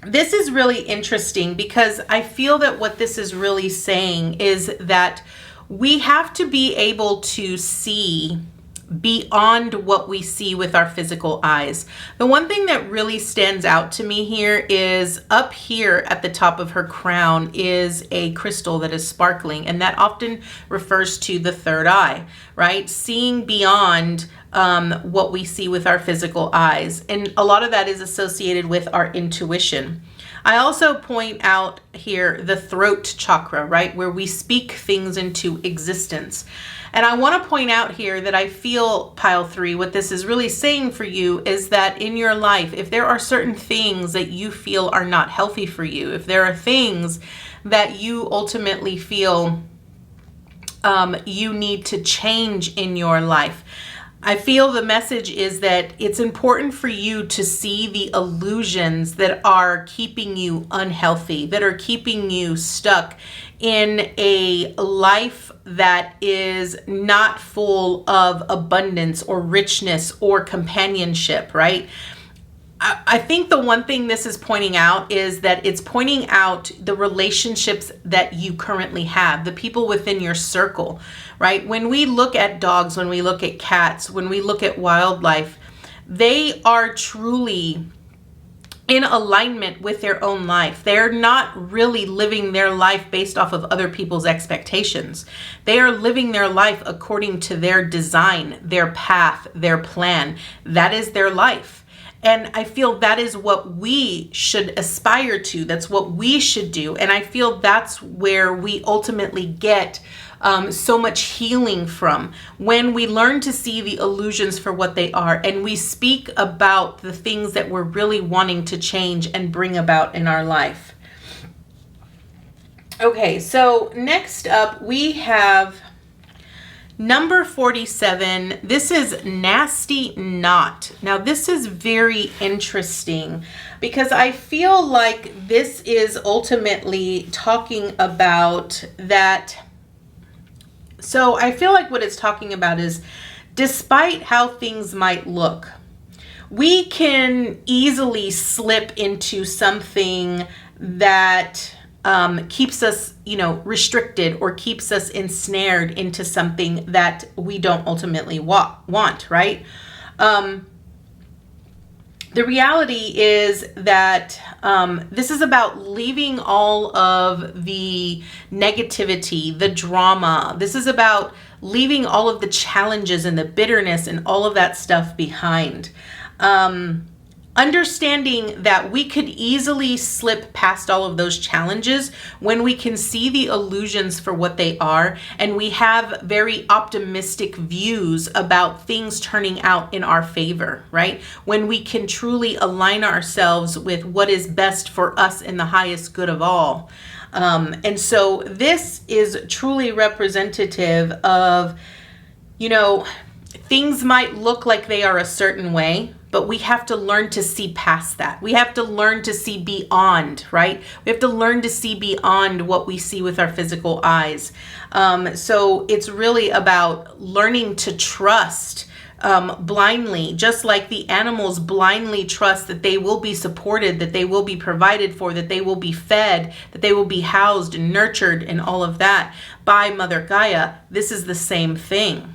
This is really interesting because I feel that what this is really saying is that we have to be able to see beyond what we see with our physical eyes. The one thing that really stands out to me here is up here at the top of her crown is a crystal that is sparkling, and that often refers to the third eye, right? Seeing beyond what we see with our physical eyes. And a lot of that is associated with our intuition. I also point out here the throat chakra, right? Where we speak things into existence. And I want to point out here that I feel, pile 3, what this is really saying for you is that in your life, if there are certain things that you feel are not healthy for you, if there are things that you ultimately feel you need to change in your life, I feel the message is that it's important for you to see the illusions that are keeping you unhealthy, that are keeping you stuck in a life that is not full of abundance or richness or companionship, right? I think the one thing this is pointing out is that it's pointing out the relationships that you currently have, the people within your circle, right? When we look at dogs, when we look at cats, when we look at wildlife, they are truly in alignment with their own life. They're not really living their life based off of other people's expectations. They are living their life according to their design, their path, their plan. That is their life. And I feel that is what we should aspire to. That's what we should do. And I feel that's where we ultimately get so much healing from, when we learn to see the illusions for what they are and we speak about the things that we're really wanting to change and bring about in our life. Okay, so next up we have number 47. This is Nasty Knot. Now this is very interesting because I feel like this is ultimately talking about that. So I feel like what it's talking about is, despite how things might look, we can easily slip into something that keeps us, restricted, or keeps us ensnared into something that we don't ultimately want, right? The reality is that this is about leaving all of the negativity, the drama. This is about leaving all of the challenges and the bitterness and all of that stuff behind. Understanding that we could easily slip past all of those challenges when we can see the illusions for what they are, and we have very optimistic views about things turning out in our favor, right? When we can truly align ourselves with what is best for us in the highest good of all. And so this is truly representative of, things might look like they are a certain way, but we have to learn to see past that. We have to learn to see beyond, right? We have to learn to see beyond what we see with our physical eyes. So it's really about learning to trust blindly, just like the animals blindly trust that they will be supported, that they will be provided for, that they will be fed, that they will be housed and nurtured and all of that by Mother Gaia. This is the same thing.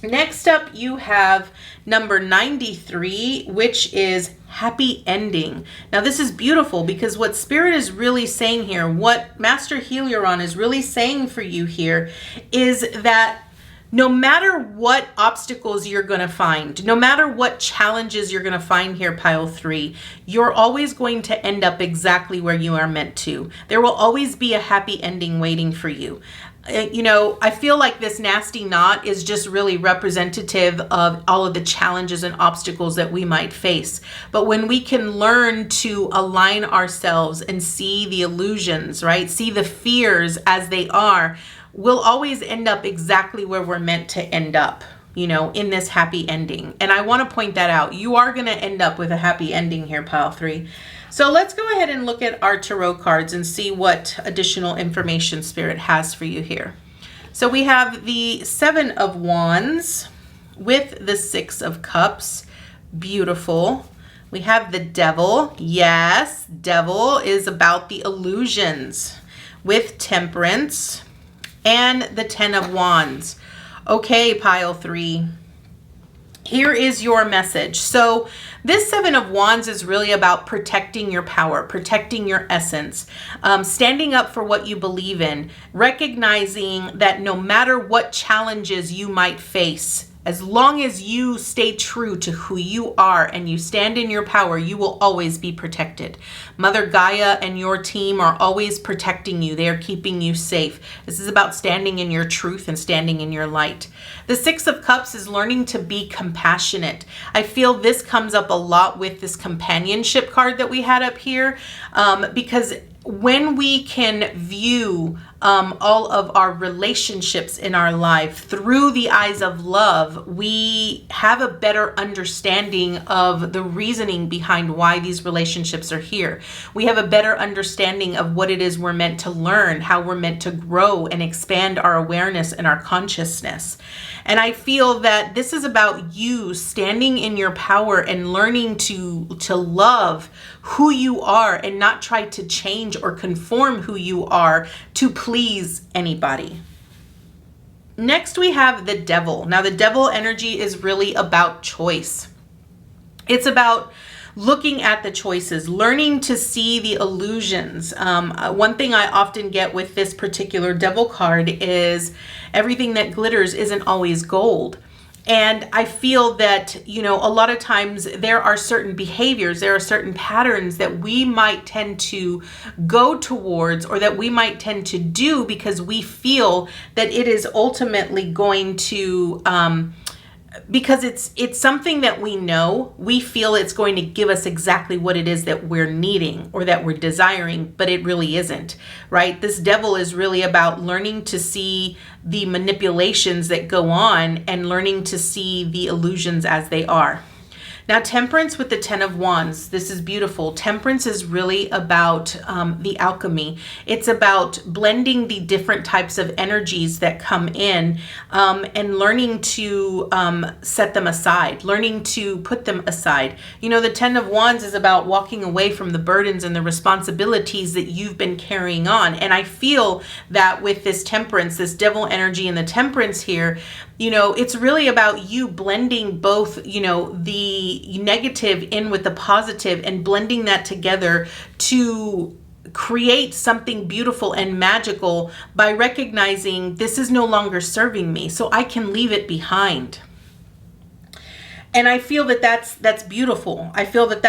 Next up, you have number 93, which is happy ending. Now, this is beautiful because what Spirit is really saying here, what Master Heliaron is really saying for you here, is that no matter what obstacles you're going to find, no matter what challenges you're going to find here, pile 3, you're always going to end up exactly where you are meant to. There will always be a happy ending waiting for you. I feel like this nasty knot is just really representative of all of the challenges and obstacles that we might face. But when we can learn to align ourselves and see the illusions, right? See the fears as they are, we'll always end up exactly where we're meant to end up, in this happy ending. And I want to point that out. You are going to end up with a happy ending here, pile 3. So let's go ahead and look at our tarot cards and see what additional information Spirit has for you here. So we have the 7 of Wands with the 6 of Cups. Beautiful. We have the Devil. Yes, Devil is about the illusions, with Temperance and the 10 of Wands. Okay, pile 3. Here is your message. So this 7 of Wands is really about protecting your power, protecting your essence, standing up for what you believe in, recognizing that no matter what challenges you might face, as long as you stay true to who you are and you stand in your power, you will always be protected. Mother Gaia and your team are always protecting you. They are keeping you safe. This is about standing in your truth and standing in your light. The 6 of Cups is learning to be compassionate. I feel this comes up a lot with this companionship card that we had up here, because when we can view all of our relationships in our life through the eyes of love, we have a better understanding of the reasoning behind why these relationships are here. We have a better understanding of what it is we're meant to learn, how we're meant to grow and expand our awareness and our consciousness. And I feel that this is about you standing in your power and learning to love who you are and not try to change or conform who you are to please anybody. Next, we have the Devil. Now, the Devil energy is really about choice. It's about looking at the choices, learning to see the illusions. One thing I often get with this particular Devil card is everything that glitters isn't always gold. And I feel that, a lot of times there are certain behaviors, there are certain patterns that we might tend to go towards or that we might tend to do because we feel that it is ultimately going to, because it's something that we know, we feel it's going to give us exactly what it is that we're needing or that we're desiring, but it really isn't, right? This Devil is really about learning to see the manipulations that go on and learning to see the illusions as they are. Now, Temperance with the 10 of Wands, this is beautiful. Temperance is really about the alchemy. It's about blending the different types of energies that come in and learning to set them aside, learning to put them aside. The 10 of Wands is about walking away from the burdens and the responsibilities that you've been carrying on. And I feel that with this Temperance, this Devil energy and the Temperance here, it's really about you blending both, the negative in with the positive and blending that together to create something beautiful and magical by recognizing this is no longer serving me, so I can leave it behind. And I feel that that's beautiful. I feel that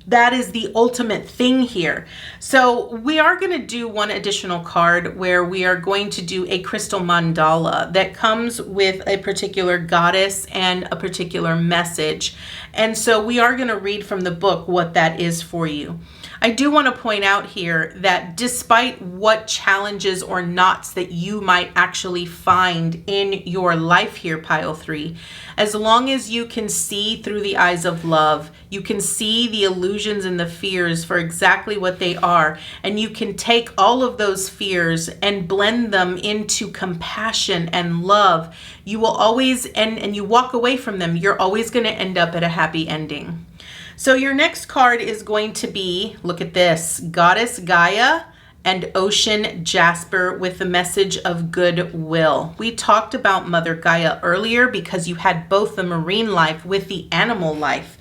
that is the ultimate thing here. So we are going to do one additional card where we are going to do a crystal mandala that comes with a particular goddess and a particular message. And so we are going to read from the book what that is for you. I do want to point out here that despite what challenges or knots that you might actually find in your life here, pile 3, as long as you can see through the eyes of love, you can see the illusions and the fears for exactly what they are, and you can take all of those fears and blend them into compassion and love, you will always, and you walk away from them, you're always going to end up at a happy ending. So your next card is going to be, look at this, Goddess Gaia and Ocean Jasper with the message of goodwill. We talked about Mother Gaia earlier because you had both the marine life with the animal life.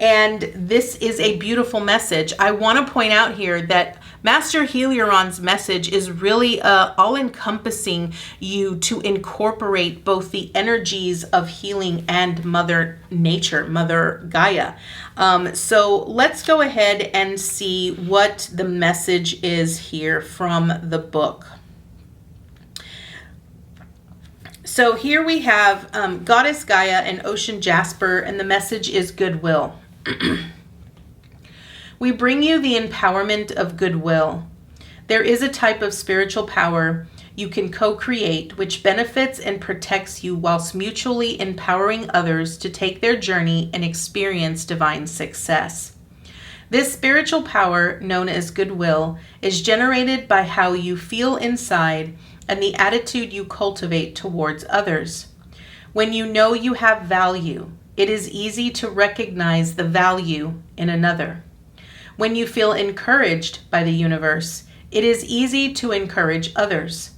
And this is a beautiful message. I want to point out here that Master Heliaron's message is really all-encompassing you to incorporate both the energies of healing and Mother Nature, Mother Gaia. So let's go ahead and see what the message is here from the book. So here we have Goddess Gaia and Ocean Jasper, and the message is goodwill. We bring you the empowerment of goodwill. There is a type of spiritual power you can co-create which benefits and protects you whilst mutually empowering others to take their journey and experience divine success. This spiritual power, known as goodwill, is generated by how you feel inside and the attitude you cultivate towards others. When you know you have value, it is easy to recognize the value in another. When you feel encouraged by the universe, it is easy to encourage others.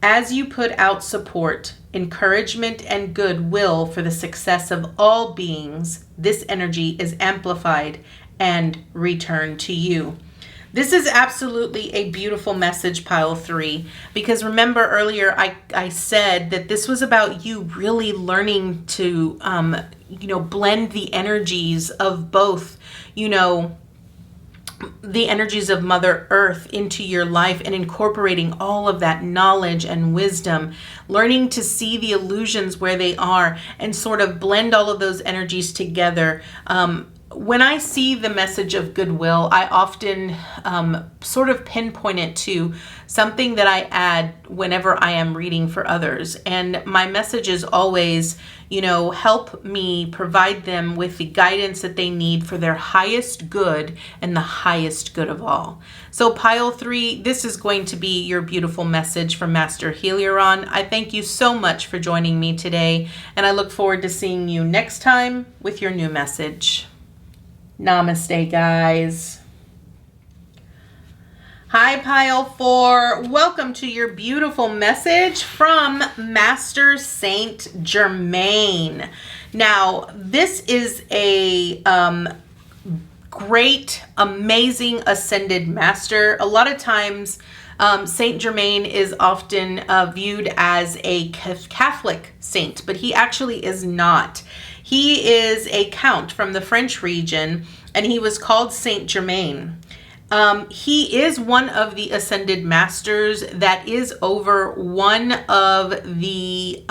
As you put out support, encouragement, and goodwill for the success of all beings, this energy is amplified and returned to you. This is absolutely a beautiful message, pile 3, because remember earlier I said that this was about you really learning to, blend the energies of both, the energies of Mother Earth into your life and incorporating all of that knowledge and wisdom, learning to see the illusions where they are and sort of blend all of those energies together. When I see the message of goodwill, I often sort of pinpoint it to something that I add whenever I am reading for others. And my message is always, help me provide them with the guidance that they need for their highest good and the highest good of all. So pile 3, this is going to be your beautiful message from Master Heliaron. I thank you so much for joining me today, and I look forward to seeing you next time with your new message. Namaste, guys. Hi, pile 4. Welcome to your beautiful message from Master Saint Germain. Now, this is a great, amazing ascended master. A lot of times, Saint Germain is often viewed as a Catholic saint, but he actually is not. He is a count from the French region, and he was called Saint Germain. He is one of the ascended masters that is over one of the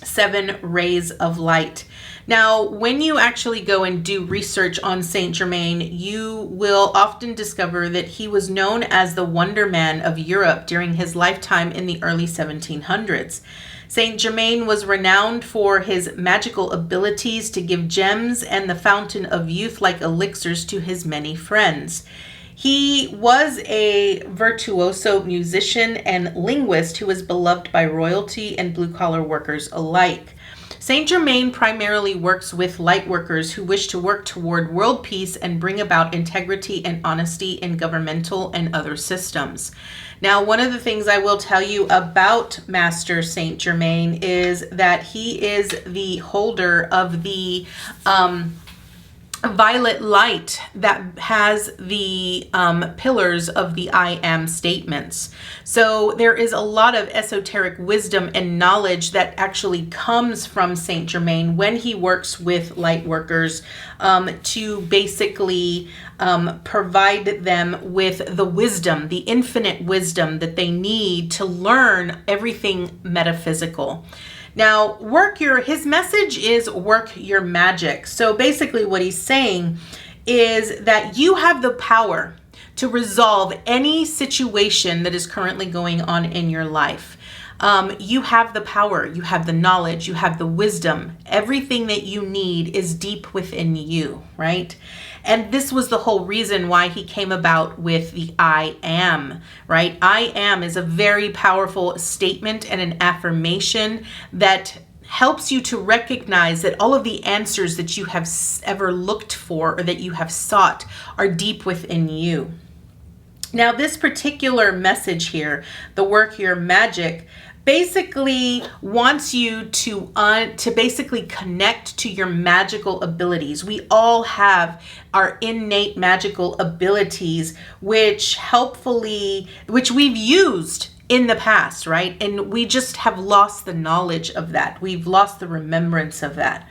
7 rays of light. Now, when you actually go and do research on Saint Germain, you will often discover that he was known as the Wonder Man of Europe during his lifetime in the early 1700s. Saint Germain was renowned for his magical abilities to give gems and the fountain of youth-like elixirs to his many friends. He was a virtuoso musician and linguist who was beloved by royalty and blue-collar workers alike. Saint Germain primarily works with light workers who wish to work toward world peace and bring about integrity and honesty in governmental and other systems. Now, one of the things I will tell you about Master Saint Germain is that he is the holder of the violet light that has the pillars of the I am statements. So there is a lot of esoteric wisdom and knowledge that actually comes from Saint Germain when he works with light workers to basically provide them with the wisdom, the infinite wisdom that they need to learn everything metaphysical. Now, his message is work your magic. So basically what he's saying is that you have the power to resolve any situation that is currently going on in your life. You have the power, you have the knowledge, you have the wisdom. Everything that you need is deep within you, right? And this was the whole reason why he came about with the I am, right? I am is a very powerful statement and an affirmation that helps you to recognize that all of the answers that you have ever looked for or that you have sought are deep within you. Now, this particular message here, the work your magic, basically wants you to basically connect to your magical abilities. We all have our innate magical abilities, which we've used in the past, right? And we just have lost the knowledge of that. We've lost the remembrance of that.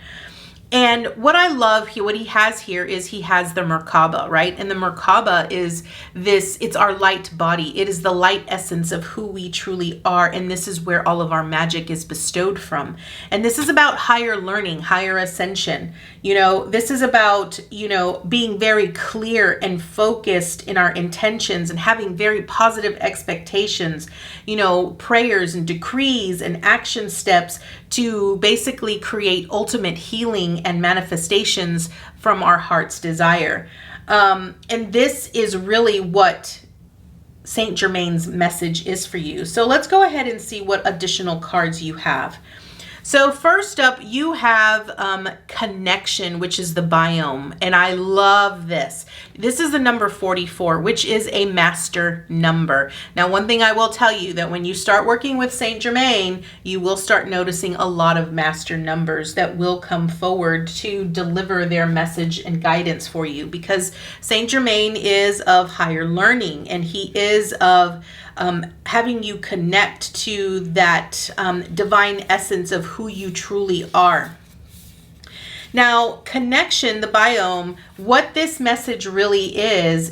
And what I love here, what he has here is he has the Merkaba, right? And the Merkaba is this, it's our light body. It is the light essence of who we truly are. And this is where all of our magic is bestowed from. And this is about higher learning, higher ascension. This is about, being very clear and focused in our intentions and having very positive expectations, prayers and decrees and action steps to basically create ultimate healing and manifestations from our heart's desire. And this is really what Saint Germain's message is for you. So let's go ahead and see what additional cards you have. So first up, you have connection, which is the biome. And I love this. This is the number 44, which is a master number. Now, one thing I will tell you that when you start working with Saint Germain, you will start noticing a lot of master numbers that will come forward to deliver their message and guidance for you, because Saint Germain is of higher learning, and he is of having you connect to that divine essence of who you truly are. Now, connection, the biome, what this message really is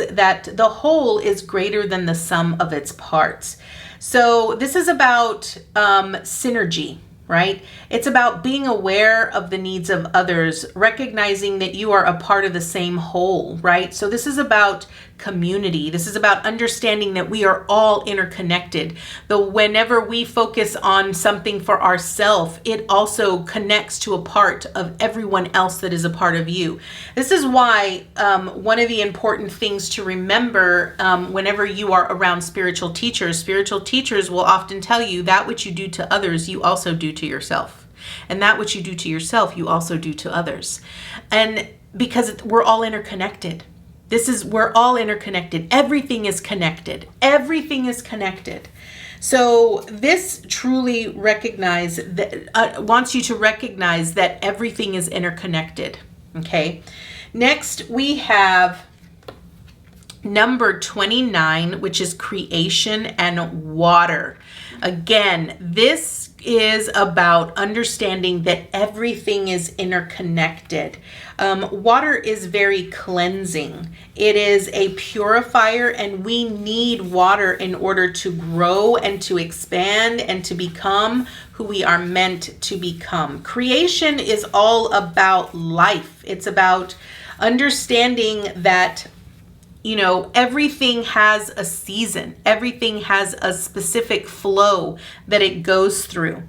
that the whole is greater than the sum of its parts. So this is about synergy, right? It's about being aware of the needs of others, recognizing that you are a part of the same whole, right? So this is about community. This is about understanding that we are all interconnected. Though whenever we focus on something for ourselves, it also connects to a part of everyone else that is a part of you. This is why one of the important things to remember whenever you are around spiritual teachers will often tell you that which you do to others, you also do to yourself. And that which you do to yourself, you also do to others. And because we're all interconnected. We're all interconnected. Everything is connected. Everything is connected. So this truly wants you to recognize that everything is interconnected. Okay. Next, we have number 29, which is creation and water. Again, this is about understanding that everything is interconnected. Water is very cleansing. It is a purifier, and we need water in order to grow and to expand and to become who we are meant to become. Creation is all about life. It's about understanding that everything has a season. Everything has a specific flow that it goes through.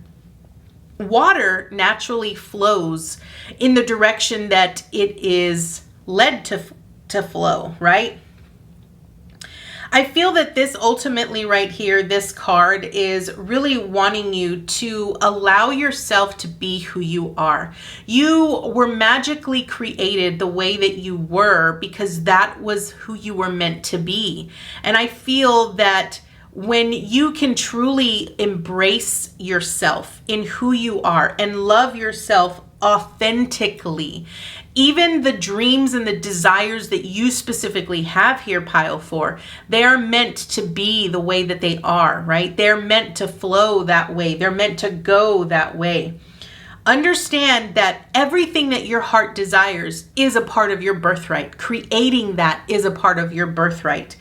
Water naturally flows in the direction that it is led to flow, right? I feel that this ultimately right here, this card is really wanting you to allow yourself to be who you are. You were magically created the way that you were because that was who you were meant to be. And I feel that when you can truly embrace yourself in who you are and love yourself authentically, even the dreams and the desires that you specifically have here, pile 4, they are meant to be the way that they are, right? They're meant to flow that way. They're meant to go that way. Understand that everything that your heart desires is a part of your birthright. Creating that is a part of your birthright.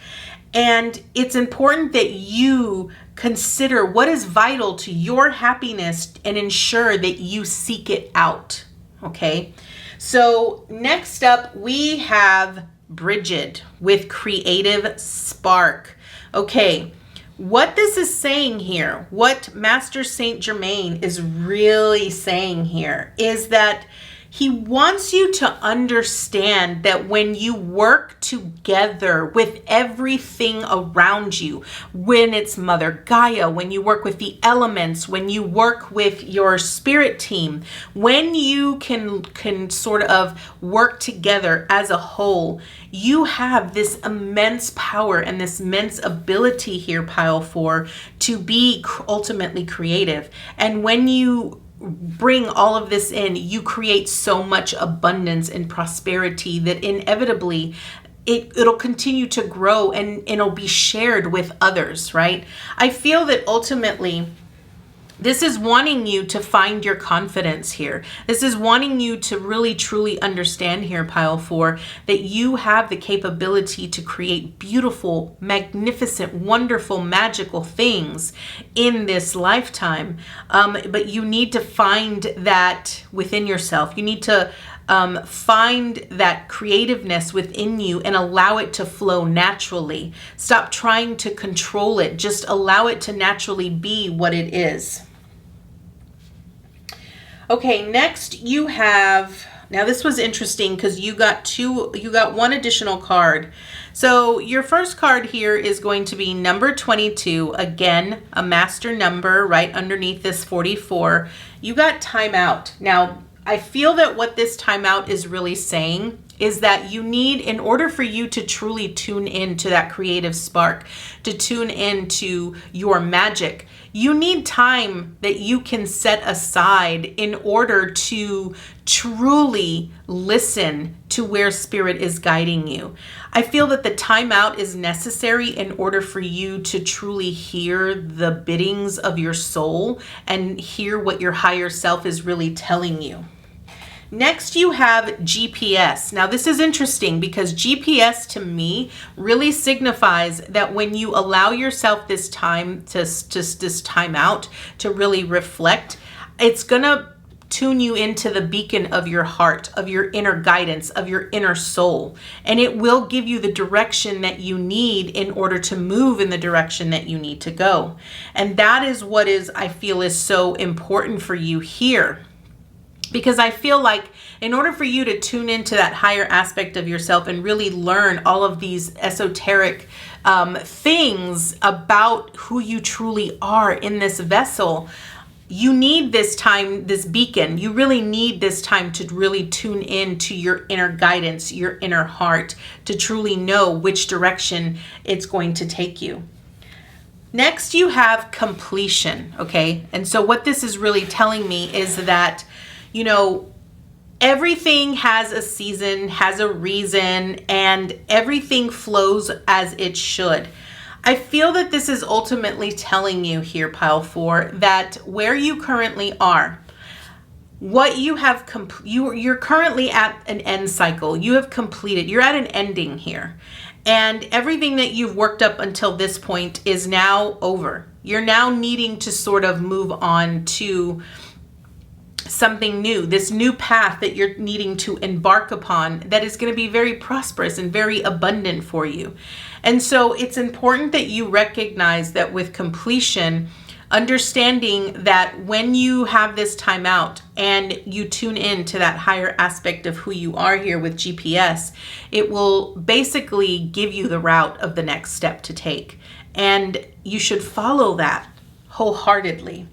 And it's important that you consider what is vital to your happiness and ensure that you seek it out, okay? So next up, we have Bridget with Creative Spark. Okay, what this is saying here, what Master Saint Germain is really saying here is that he wants you to understand that when you work together with everything around you, when it's Mother Gaia, when you work with the elements, when you work with your spirit team, when you can sort of work together as a whole, you have this immense power and this immense ability here, pile 4, to be ultimately creative. And when you bring all of this in, you create so much abundance and prosperity that inevitably it'll continue to grow and it'll be shared with others, right? I feel that ultimately This is wanting you to find your confidence here. This is wanting you to really truly understand here, pile 4, that you have the capability to create beautiful, magnificent, wonderful, magical things in this lifetime. But you need to find that within yourself. You need to find that creativeness within you and allow it to flow naturally. Stop trying to control it. Just allow it to naturally be what it is. Okay, next you have, now this was interesting because you got one additional card. So your first card here is going to be number 22, again, a master number right underneath this 44. You got timeout. Now, I feel that what this timeout is really saying is that you need, in order for you to truly tune into that creative spark, to tune into your magic, you need time that you can set aside in order to truly listen to where spirit is guiding you. I feel that the timeout is necessary in order for you to truly hear the biddings of your soul and hear what your higher self is really telling you. Next, you have GPS. Now, this is interesting because GPS to me really signifies that when you allow yourself this time to this time out to really reflect, it's going to tune you into the beacon of your heart, of your inner guidance, of your inner soul. And it will give you the direction that you need in order to move in the direction that you need to go. And that is what I feel is so important for you here. Because I feel like in order for you to tune into that higher aspect of yourself and really learn all of these esoteric things about who you truly are in this vessel, you need this time, this beacon. You really need this time to really tune in to your inner guidance, your inner heart, to truly know which direction it's going to take you. Next, you have completion, okay? And so what this is really telling me is that, you know, everything has a season, has a reason, and everything flows as it should. I feel that this is ultimately telling you here, pile 4, that where you currently are, what you have, you're currently at an end cycle. You have completed, you're at an ending here. And everything that you've worked up until this point is now over. You're now needing to sort of move on to something new, this new path that you're needing to embark upon that is going to be very prosperous and very abundant for you. And so it's important that you recognize that with completion, understanding that when you have this time out and you tune in to that higher aspect of who you are here with GPS, it will basically give you the route of the next step to take. And you should follow that wholeheartedly.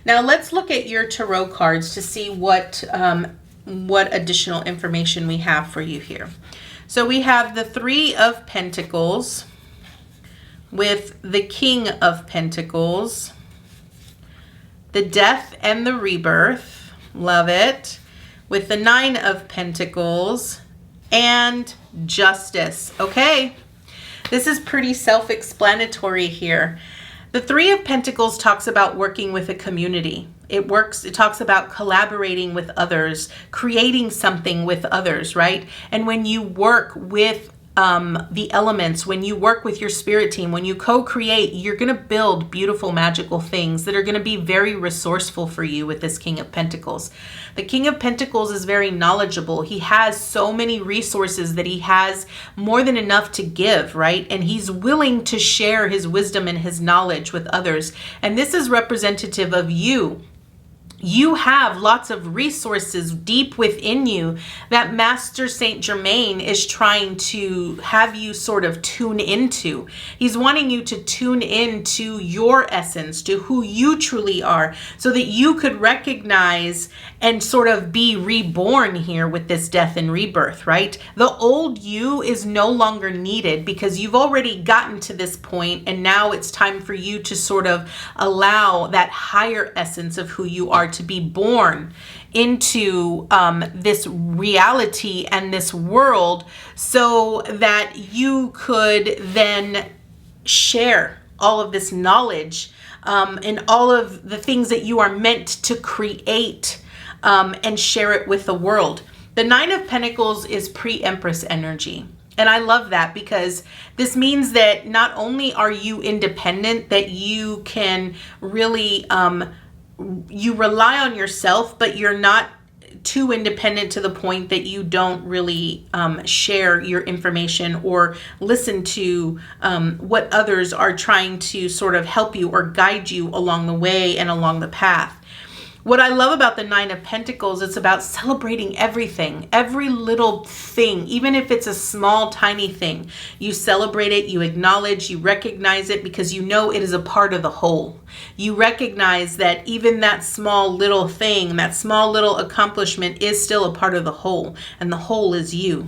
Now let's look at your tarot cards to see what additional information we have for you here. So we have the 3 of Pentacles with the King of Pentacles, the Death and the Rebirth, love it, with the 9 of Pentacles and Justice. Okay, this is pretty self-explanatory here. The 3 of Pentacles talks about working with a community. It talks about collaborating with others, creating something with others, right? And when you work with the elements, when you work with your spirit team, when you co-create, you're going to build beautiful, magical things that are going to be very resourceful for you with this King of Pentacles. The King of Pentacles is very knowledgeable. He has so many resources that he has more than enough to give, right? And he's willing to share his wisdom and his knowledge with others. And this is representative of you. You have lots of resources deep within you that Master Saint Germain is trying to have you sort of tune into. He's wanting you to tune into your essence, to who you truly are, so that you could recognize and sort of be reborn here with this death and rebirth, right? The old you is no longer needed because you've already gotten to this point, and now it's time for you to sort of allow that higher essence of who you are to be born into this reality and this world, so that you could then share all of this knowledge and all of the things that you are meant to create and share it with the world. The Nine of Pentacles is pre-Empress energy. And I love that because this means that not only are you independent, that you can really, you rely on yourself, but you're not too independent to the point that you don't really share your information or listen to what others are trying to sort of help you or guide you along the way and along the path. What I love about the Nine of Pentacles, it's about celebrating everything, every little thing, even if it's a small, tiny thing. You celebrate it, you acknowledge, you recognize it because you know it is a part of the whole. You recognize that even that small little thing, that small little accomplishment is still a part of the whole, and the whole is you.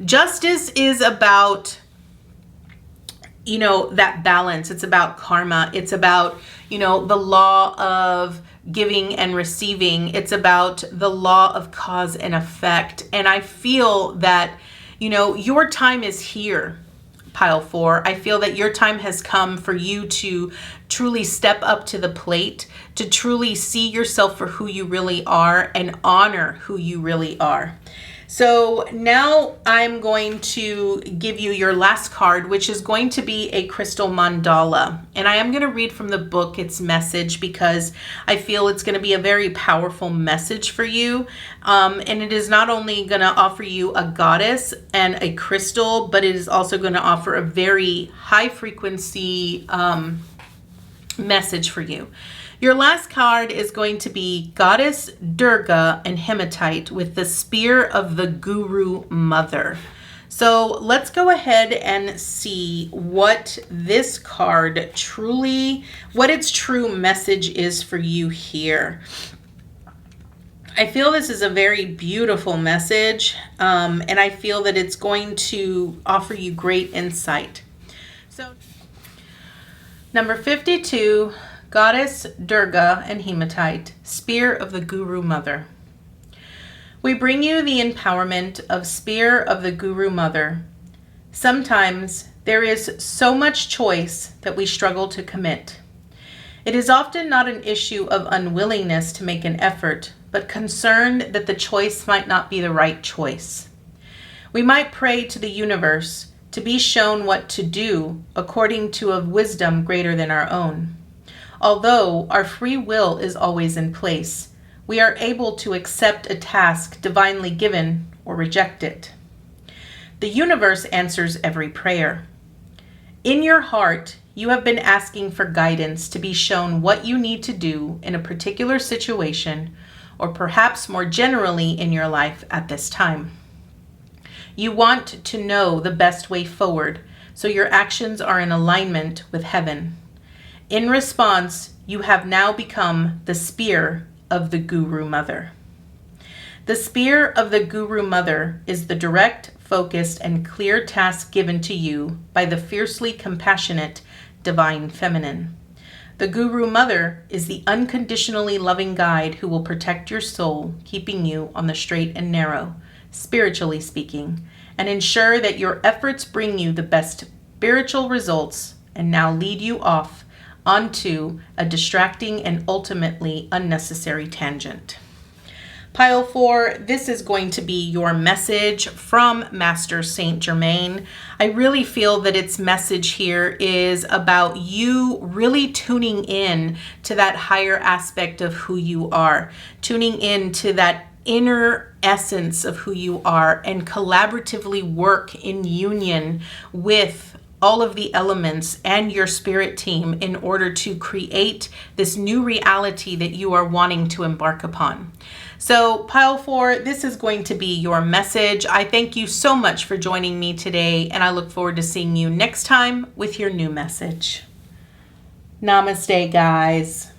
Justice is about, you know, that balance. It's about karma. It's about, you know, the law of giving and receiving. It's about the law of cause and effect. And I feel that, you know, your time is here, Pile 4. I feel that your time has come for you to truly step up to the plate, to truly see yourself for who you really are and honor who you really are. So now I'm going to give you your last card, which is going to be a crystal mandala. And I am going to read from the book its message because I feel it's going to be a very powerful message for you. And it is not only going to offer you a goddess and a crystal, but it is also going to offer a very high frequency message for you. Your last card is going to be Goddess Durga and Hematite with the Spear of the Guru Mother. So let's go ahead and see what this card truly, what its true message is for you here. I feel this is a very beautiful message, and I feel that it's going to offer you great insight. So, number 52, Goddess Durga and Hematite, Spear of the Guru Mother. We bring you the empowerment of Spear of the Guru Mother. Sometimes there is so much choice that we struggle to commit. It is often not an issue of unwillingness to make an effort, but concern that the choice might not be the right choice. We might pray to the universe to be shown what to do according to a wisdom greater than our own. Although our free will is always in place, we are able to accept a task divinely given or reject it. The universe answers every prayer. In your heart, you have been asking for guidance to be shown what you need to do in a particular situation, or perhaps more generally in your life at this time. You want to know the best way forward, so your actions are in alignment with heaven. In response, you have now become the Spear of the Guru Mother. The Spear of the Guru Mother is the direct, focused, and clear task given to you by the fiercely compassionate Divine Feminine. The Guru Mother is the unconditionally loving guide who will protect your soul, keeping you on the straight and narrow, spiritually speaking, and ensure that your efforts bring you the best spiritual results and now lead you off onto a distracting and ultimately unnecessary tangent. Pile 4, this is going to be your message from Master Saint Germain. I really feel that its message here is about you really tuning in to that higher aspect of who you are, tuning in to that inner essence of who you are, and collaboratively work in union with all of the elements and your spirit team in order to create this new reality that you are wanting to embark upon. So Pile 4, this is going to be your message. I thank you so much for joining me today, and I look forward to seeing you next time with your new message. Namaste, guys.